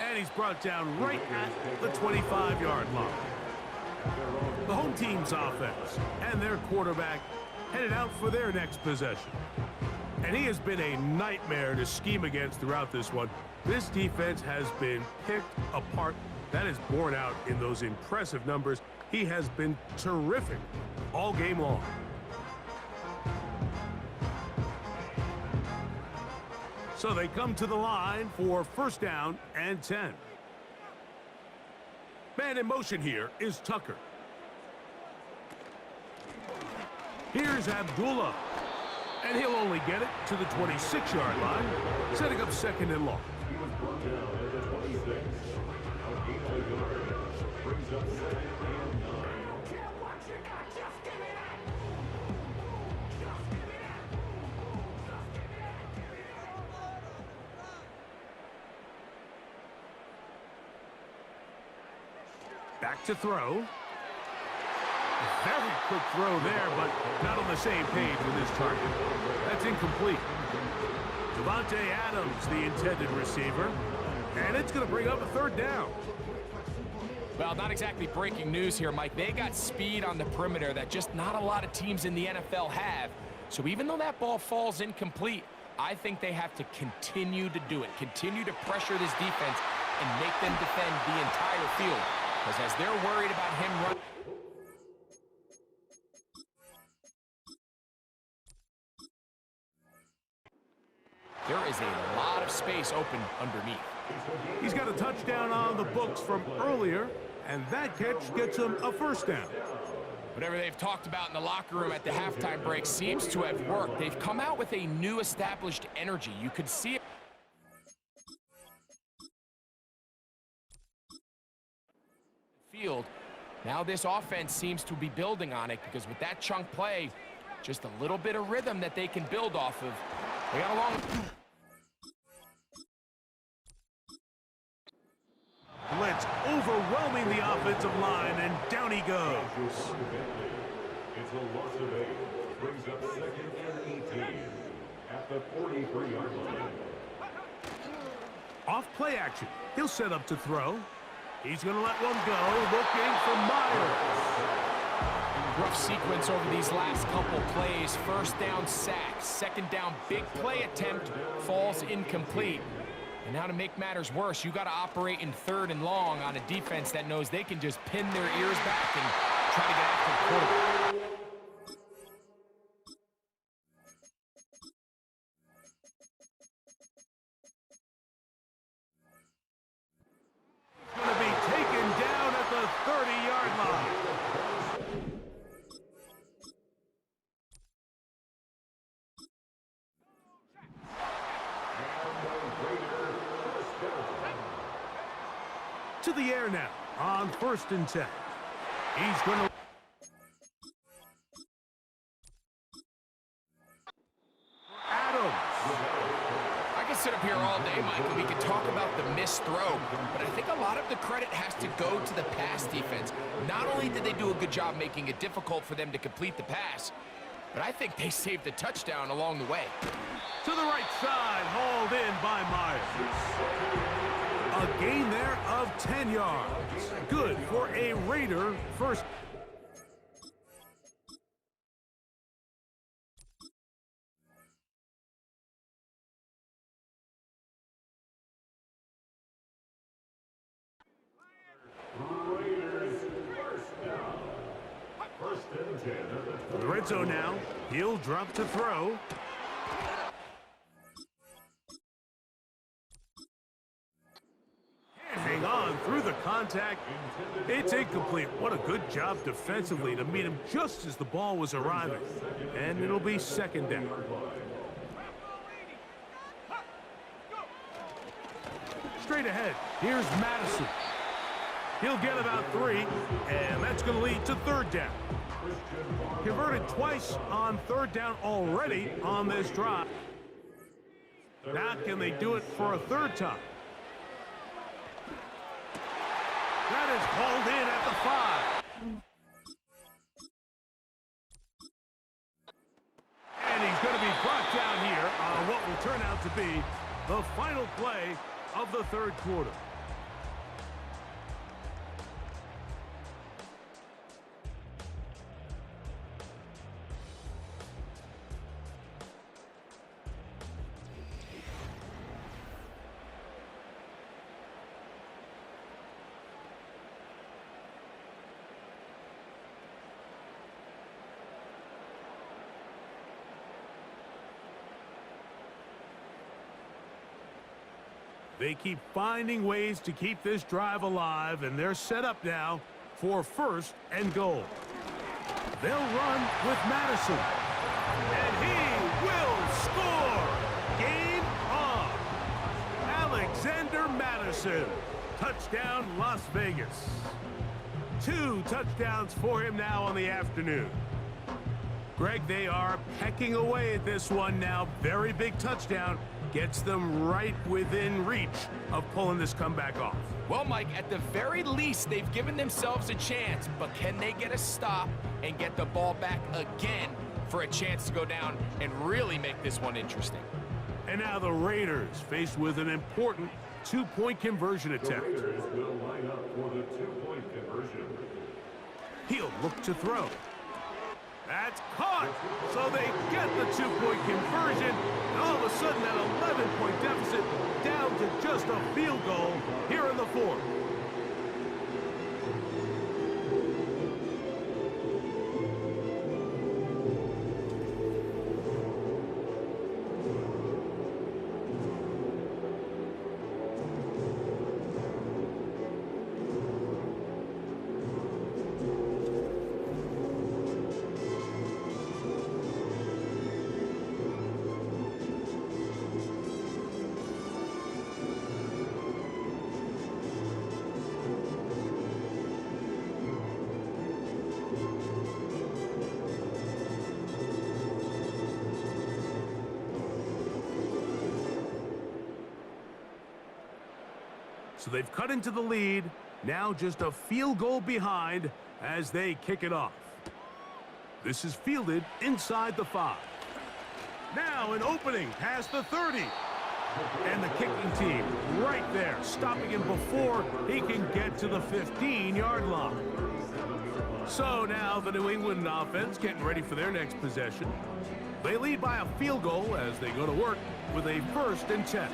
Speaker 1: And he's brought down right at the 25-yard line. The home team's offense and their quarterback headed out for their next possession. And he has been a nightmare to scheme against throughout this one. This defense has been picked apart. That is borne out in those impressive numbers. He has been terrific all game long. So they come to the line for first down and 10. Man in motion here is Tucker. Here's Abdullah. And he'll only get it to the 26-yard line, setting up second and long.
Speaker 3: He was brought down at the 26. A gain of a yard. Brings up second and 9.
Speaker 1: Back to throw. Very quick throw there, but not on the same page with his target. That's incomplete. Devontae Adams, the intended receiver. And it's going to bring up a third down.
Speaker 2: Well, not exactly breaking news here, Mike. They got speed on the perimeter that just not a lot of teams in the NFL have. So even though that ball falls incomplete, I think they have to continue to do it. Continue to pressure this defense and make them defend the entire field. Because as they're worried about him running... There is a lot of space open underneath.
Speaker 1: He's got a touchdown on the books from earlier, and that catch gets him a first down.
Speaker 2: Whatever they've talked about in the locker room at the halftime break seems to have worked. They've come out with a new established energy. You could see it. Field. Now this offense seems to be building on it because with that chunk play, just a little bit of rhythm that they can build off of. They got a long...
Speaker 1: Blitz overwhelming the offensive line, and down he goes.
Speaker 3: It's a loss of 8. Brings up second and 18 at the 43-yard line.
Speaker 1: Off play action. He'll set up to throw. He's going to let one go, looking for Myers.
Speaker 2: Rough sequence over these last couple plays. First down sack, second down big play attempt, falls incomplete. And now to make matters worse, you got to operate in third and long on a defense that knows they can just pin their ears back and try to get after the quarterback.
Speaker 1: Going to be taken down at the 30-yard line. To the air now on 1st and 10. He's going to... Adams.
Speaker 2: I can sit up here all day, Mike, and we can talk about the missed throw, but I think a lot of the credit has to go to the pass defense. Not only did they do a good job making it difficult for them to complete the pass, but I think they saved the touchdown along the way.
Speaker 1: To the right side, hauled in by Myers. A gain there of 10 yards. Good for a Raider first.
Speaker 3: Raiders first down. 1st and 10.
Speaker 1: The red zone now. He'll drop to throw. Hang on through the contact. It's incomplete. What a good job defensively to meet him just as the ball was arriving. And it'll be second down. Straight ahead, here's Madison. He'll get about 3, and that's going to lead to third down. Converted twice on third down already on this drive. Now can they do it for a third time? That is hauled in at the 5. And he's going to be brought down here on what will turn out to be the final play of the third quarter. They keep finding ways to keep this drive alive, and they're set up now for 1st and goal. They'll run with Madison. And he will Madison. Touchdown, Las Vegas. 2 touchdowns for him now on the afternoon. Greg, they are pecking away at this one now. Very big touchdown. Gets them right within reach of pulling this comeback off.
Speaker 2: Well, Mike, at the very least, they've given themselves a chance, but can they get a stop and get the ball back again for a chance to go down and really make this one interesting?
Speaker 1: And now the Raiders faced with an important 2-point conversion attempt.
Speaker 3: The Raiders will line up for the 2-point conversion.
Speaker 1: He'll look to throw. That's caught. So they get the 2-point conversion. And all of a sudden, that 11-point deficit down to just a field goal here in the fourth. So they've cut into the lead, now just a field goal behind as they kick it off. This is fielded inside the 5. Now an opening past the 30. And the kicking team right there, stopping him before he can get to the 15-yard line. So now the New England offense getting ready for their next possession. They lead by a field goal as they go to work with a 1st and 10.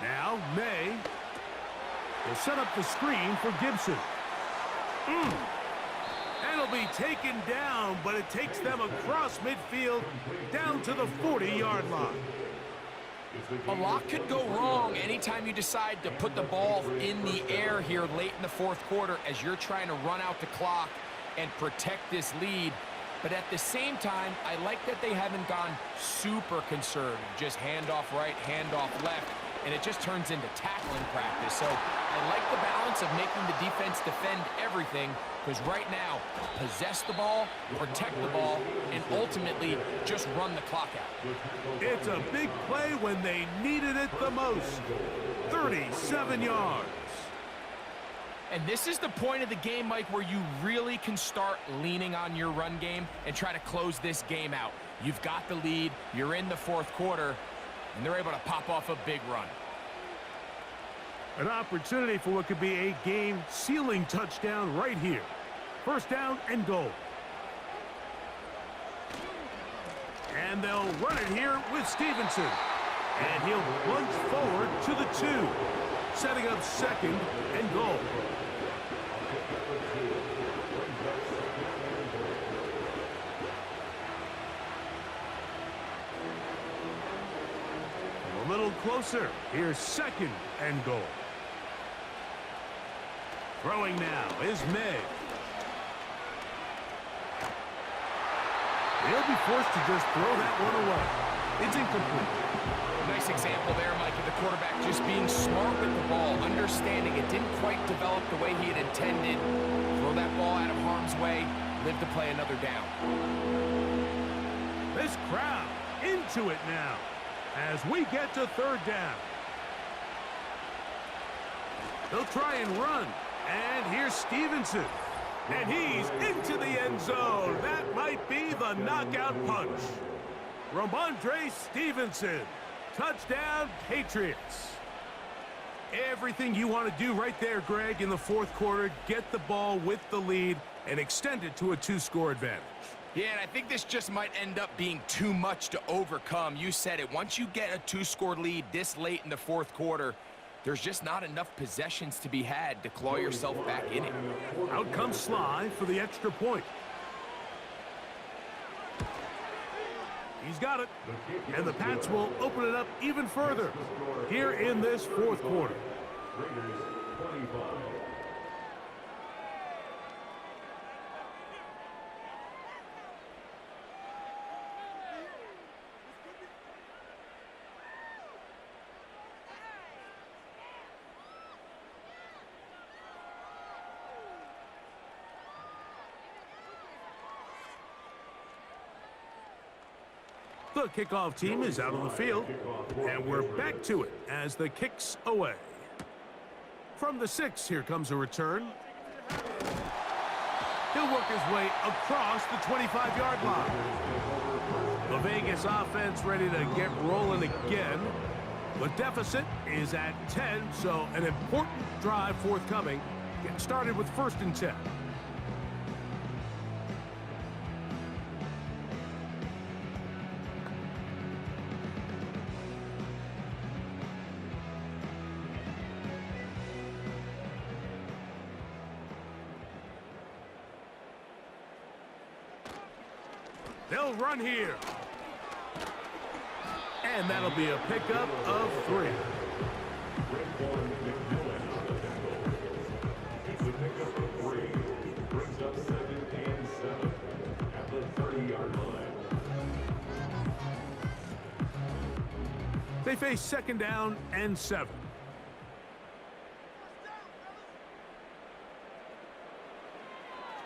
Speaker 1: Now, May will set up the screen for Gibson. And it'll be taken down, but it takes them across midfield down to the 40-yard line.
Speaker 2: A lot could go wrong anytime you decide to put the ball in the air here late in the fourth quarter as you're trying to run out the clock and protect this lead. But at the same time, I like that they haven't gone super conservative. Just handoff right, handoff left, and it just turns into tackling practice. So I like the balance of making the defense defend everything, because right now, possess the ball, protect the ball, and ultimately just run the clock out.
Speaker 1: It's a big play when they needed it the most. 37 yards.
Speaker 2: And this is the point of the game, Mike, where you really can start leaning on your run game and try to close this game out. You've got the lead, you're in the fourth quarter, and they're able to pop off a big run.
Speaker 1: An opportunity for what could be a game-sealing touchdown right here. 1st down and goal. And they'll run it here with Stevenson. And he'll plunge forward to the 2, setting up 2nd and goal. A little closer. Here's 2nd and goal. Throwing now is May. He'll be forced to just throw that one away. It's incomplete.
Speaker 2: Nice example there, Mike, of the quarterback just being smart with the ball, understanding it didn't quite develop the way he had intended. Throw that ball out of harm's way, live to play another down.
Speaker 1: This crowd into it now as we get to 3rd down. They'll try and run. And here's Stevenson. And he's into the end zone. That might be the knockout punch. Ramondre Stevenson. Touchdown, Patriots. Everything you want to do right there, Greg, in the fourth quarter. Get the ball with the lead and extend it to a 2-score advantage.
Speaker 2: Yeah, and I think this just might end up being too much to overcome. You said it. Once you get a 2-score lead this late in the fourth quarter, there's just not enough possessions to be had to claw yourself back in it.
Speaker 1: Out comes Sly for the extra point. He's got it. And the Pats will open it up even further here in this fourth quarter.
Speaker 3: Raiders 25.
Speaker 1: The kickoff team is out on the field, and we're back to it as the kick's away. From the 6, here comes a return. He'll work his way across the 25-yard line. The Vegas offense ready to get rolling again. The deficit is at 10, so an important drive forthcoming. Get started with 1st and 10. They'll run here. And that'll be a pickup of 3.
Speaker 3: It's a pickup of 3. Brings up 2nd and 7 at the 30-yard line.
Speaker 1: They face 2nd down and 7.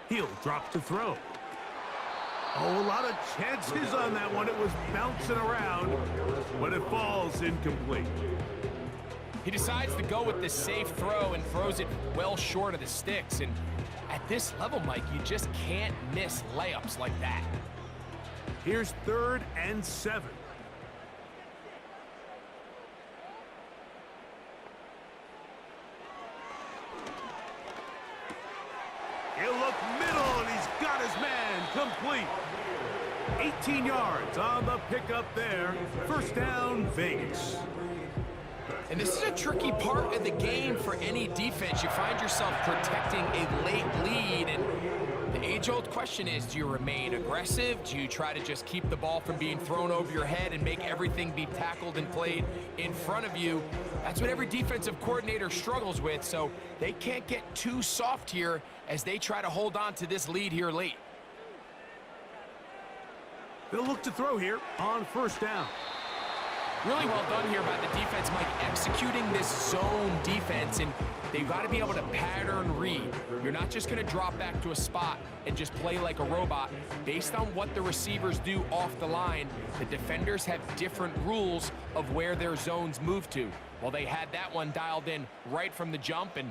Speaker 1: He'll drop to throw. Oh, a lot of chances on that one. It was bouncing around, but it falls incomplete.
Speaker 2: He decides to go with the safe throw and throws it well short of the sticks. And at this level, Mike, you just can't miss layups like that.
Speaker 1: Here's 3rd and 7. He'll look middle, and he's got his man complete. 18 yards on the pickup there. 1st down, Vegas.
Speaker 2: And this is a tricky part of the game for any defense. You find yourself protecting a late lead, and the age-old question is, do you remain aggressive? Do you try to just keep the ball from being thrown over your head and make everything be tackled and played in front of you? That's what every defensive coordinator struggles with, so they can't get too soft here as they try to hold on to this lead here late.
Speaker 1: They'll look to throw here on 1st down.
Speaker 2: Really well done here by the defense, Mike, executing this zone defense, and they've got to be able to pattern read. You're not just going to drop back to a spot and just play like a robot. Based on what the receivers do off the line, the defenders have different rules of where their zones move to. Well, they had that one dialed in right from the jump, and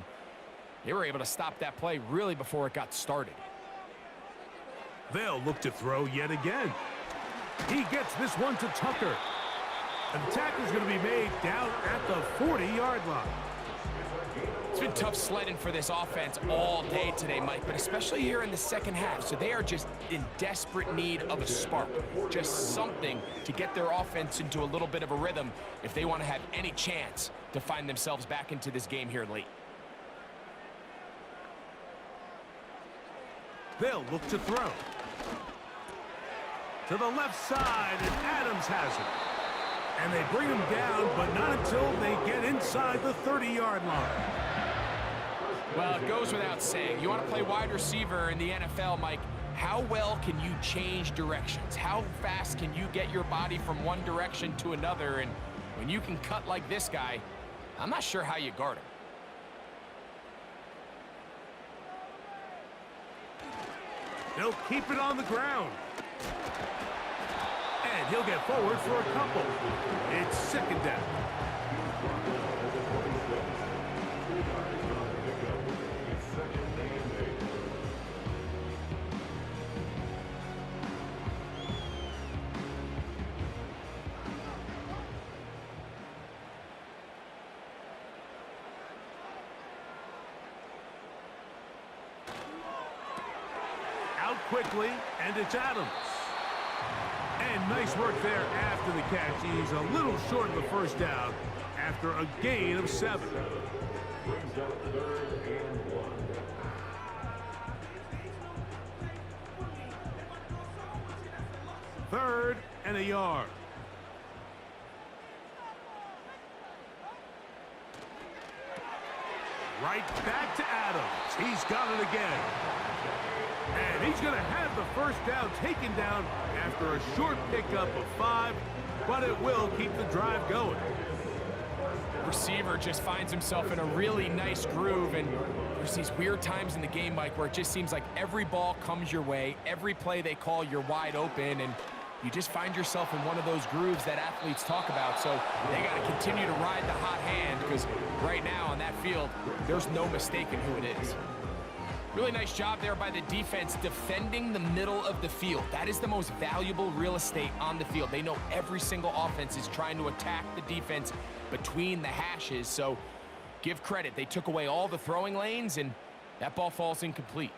Speaker 2: they were able to stop that play really before it got started.
Speaker 1: They'll look to throw yet again. He gets this one to Tucker. And the tackle's going to be made down at the 40-yard line.
Speaker 2: It's been tough sledding for this offense all day today, Mike, but especially here in the second half. So they are just in desperate need of a spark, just something to get their offense into a little bit of a rhythm if they want to have any chance to find themselves back into this game here late.
Speaker 1: They'll look to throw. To the left side, and Adams has it. And they bring him down, but not until they get inside the 30-yard line.
Speaker 2: Well, it goes without saying. You want to play wide receiver in the NFL, Mike, how well can you change directions? How fast can you get your body from one direction to another? And when you can cut like this guy, I'm not sure how you guard him.
Speaker 1: They'll keep it on the ground. And he'll get forward for a couple. It's 2nd down. Out quickly, and it's Adams. And nice work there after the catch. He's a little short of the 1st down after a gain of 7.
Speaker 3: Brings up 3rd and 1.
Speaker 1: Third and a yard. Right back to Adams. He's got it again. And he's going to have the first down taken down after a short pickup of 5, but it will keep the drive going.
Speaker 2: Receiver just finds himself in a really nice groove, and there's these weird times in the game, Mike, where it just seems like every ball comes your way, every play they call, you're wide open, and you just find yourself in one of those grooves that athletes talk about. So they got to continue to ride the hot hand, because right now on that field, there's no mistaking who it is. Really nice job there by the defense defending the middle of the field. That is the most valuable real estate on the field. They know every single offense is trying to attack the defense between the hashes, so give credit. They took away all the throwing lanes, and that ball falls incomplete.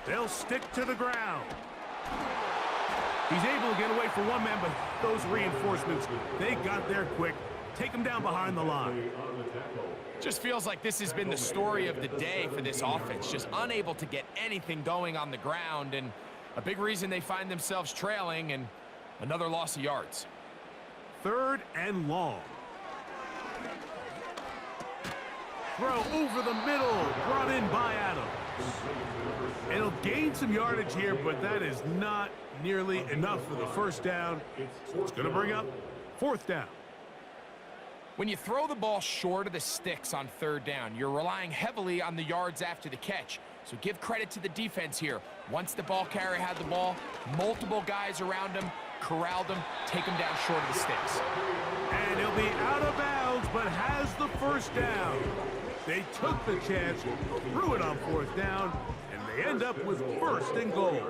Speaker 1: They'll stick to the ground. He's able to get away for one man, but those reinforcements, they got there quick. Take him down behind the line.
Speaker 2: Just feels like this has been the story of the day for this offense, just unable to get anything going on the ground, and a big reason they find themselves trailing, and another loss of yards.
Speaker 1: 3rd and long. Throw over the middle, brought in by Adams. It'll gain some yardage here, but that is not nearly enough for the first down. It's going to bring up 4th down.
Speaker 2: When you throw the ball short of the sticks on 3rd down, you're relying heavily on the yards after the catch. So give credit to the defense here. Once the ball carrier had the ball, multiple guys around him, corralled him, take him down short of the sticks.
Speaker 1: And he'll be out of bounds, but has the first down. They took the chance, threw it on 4th down, and they end up with 1st and goal.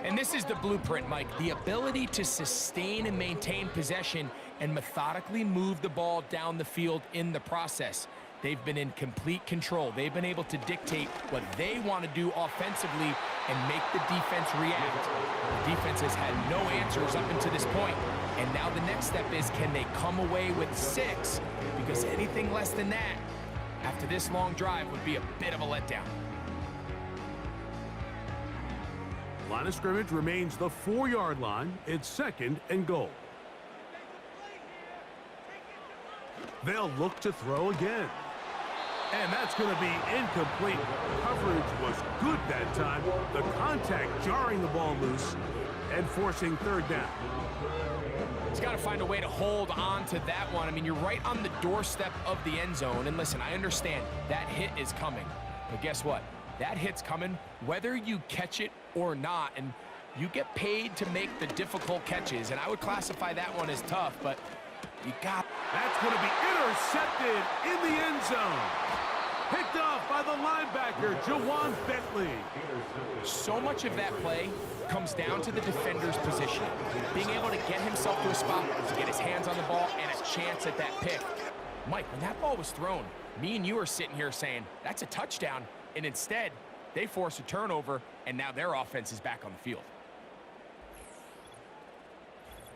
Speaker 2: And this is the blueprint, Mike. The ability to sustain and maintain possession and methodically move the ball down the field in the process. They've been in complete control. They've been able to dictate what they want to do offensively and make the defense react. The defense has had no answers up until this point, and now the next step is, can they come away with 6? Because anything less than that, after this long drive, would be a bit of a letdown.
Speaker 1: Line of scrimmage remains the 4-yard line. It's 2nd and goal. They'll look to throw again. And that's going to be incomplete. Coverage was good that time. The contact jarring the ball loose and forcing 3rd down.
Speaker 2: He's got to find a way to hold on to that one. I mean, you're right on the doorstep of the end zone. And listen, I understand that hit is coming. But guess what? That hit's coming whether you catch it or not. And you get paid to make the difficult catches. And I would classify that one as tough, but you got...
Speaker 1: That's going to be intercepted in the end zone. Picked off by the linebacker, Jawan Bentley.
Speaker 2: So much of that play comes down to the defender's position. Being able to get himself to a spot to get his hands on the ball and a chance at that pick. Mike, when that ball was thrown, me and you are sitting here saying, that's a touchdown. And instead, they force a turnover, and now their offense is back on the field.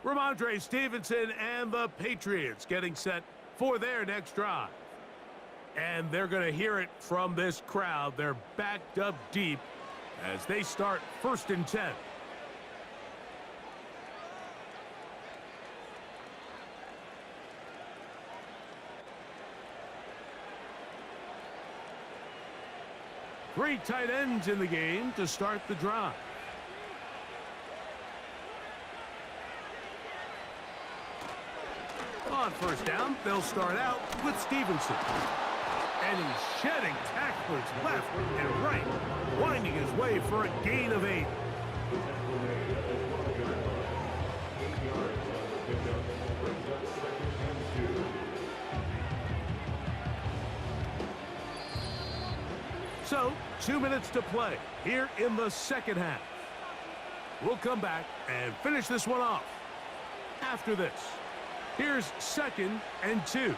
Speaker 1: Ramondre Stevenson and the Patriots getting set for their next drive. And they're going to hear it from this crowd. They're backed up deep as they start 1st and 10. Three tight ends in the game to start the drive. On 1st down, they'll start out with Stevenson. And he's shedding tacklers left and right, winding his way for a gain of 8. So, 2 minutes to play here in the 2nd half. We'll come back and finish this one off after this. Here's 2nd and 2.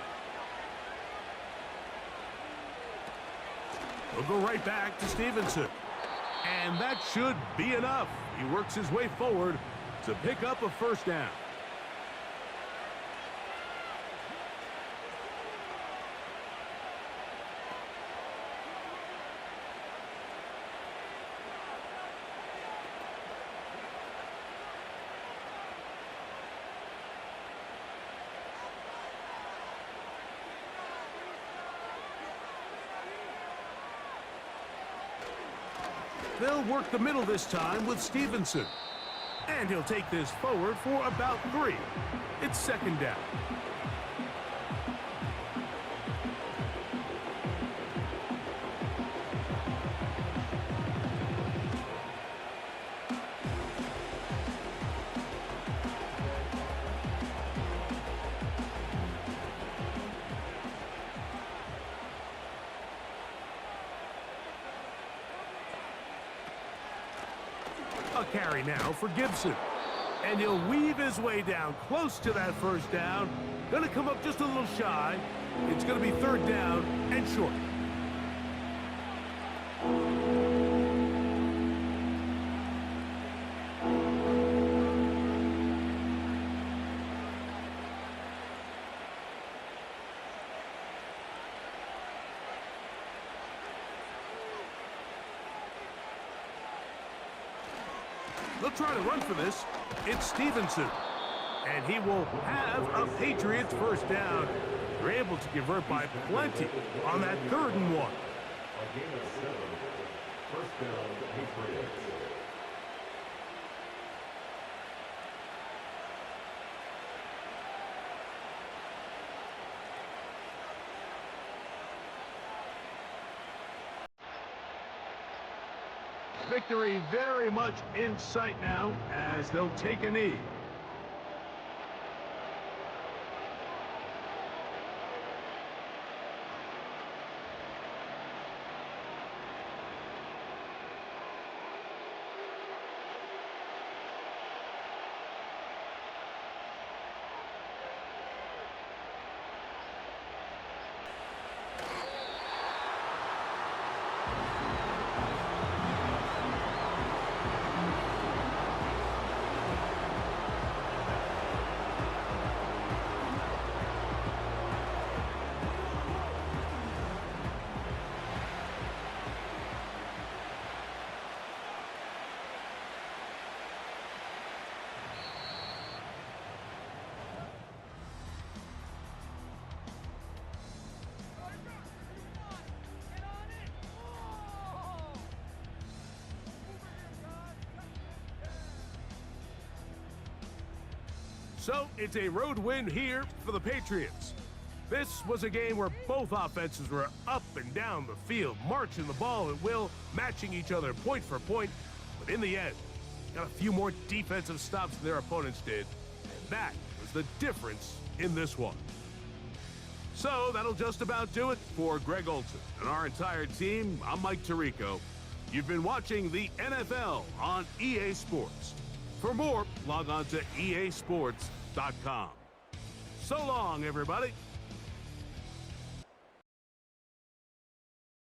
Speaker 1: We'll go right back to Stevenson. And that should be enough. He works his way forward to pick up a 1st down. They'll work the middle this time with Stevenson. And he'll take this forward for about 3. It's 2nd down. A carry now for Gibson. And he'll weave his way down close to that 1st down. Gonna come up just a little shy. It's gonna be 3rd down and short. They'll try to run for this. It's Stevenson. And he will have a Patriots 1st down. They're able to convert by plenty on that 3rd and 1.
Speaker 3: A game of 7. 1st down, Patriots.
Speaker 1: Victory very much in sight now as they'll take a knee. So it's a road win here for the Patriots. This was a game where both offenses were up and down the field, marching the ball at will, matching each other point for point. But in the end, got a few more defensive stops than their opponents did. And that was the difference in this one. So that'll just about do it for Greg Olson and our entire team. I'm Mike Tirico. You've been watching the NFL on EA Sports. For more, log on to easports.com. So long, everybody.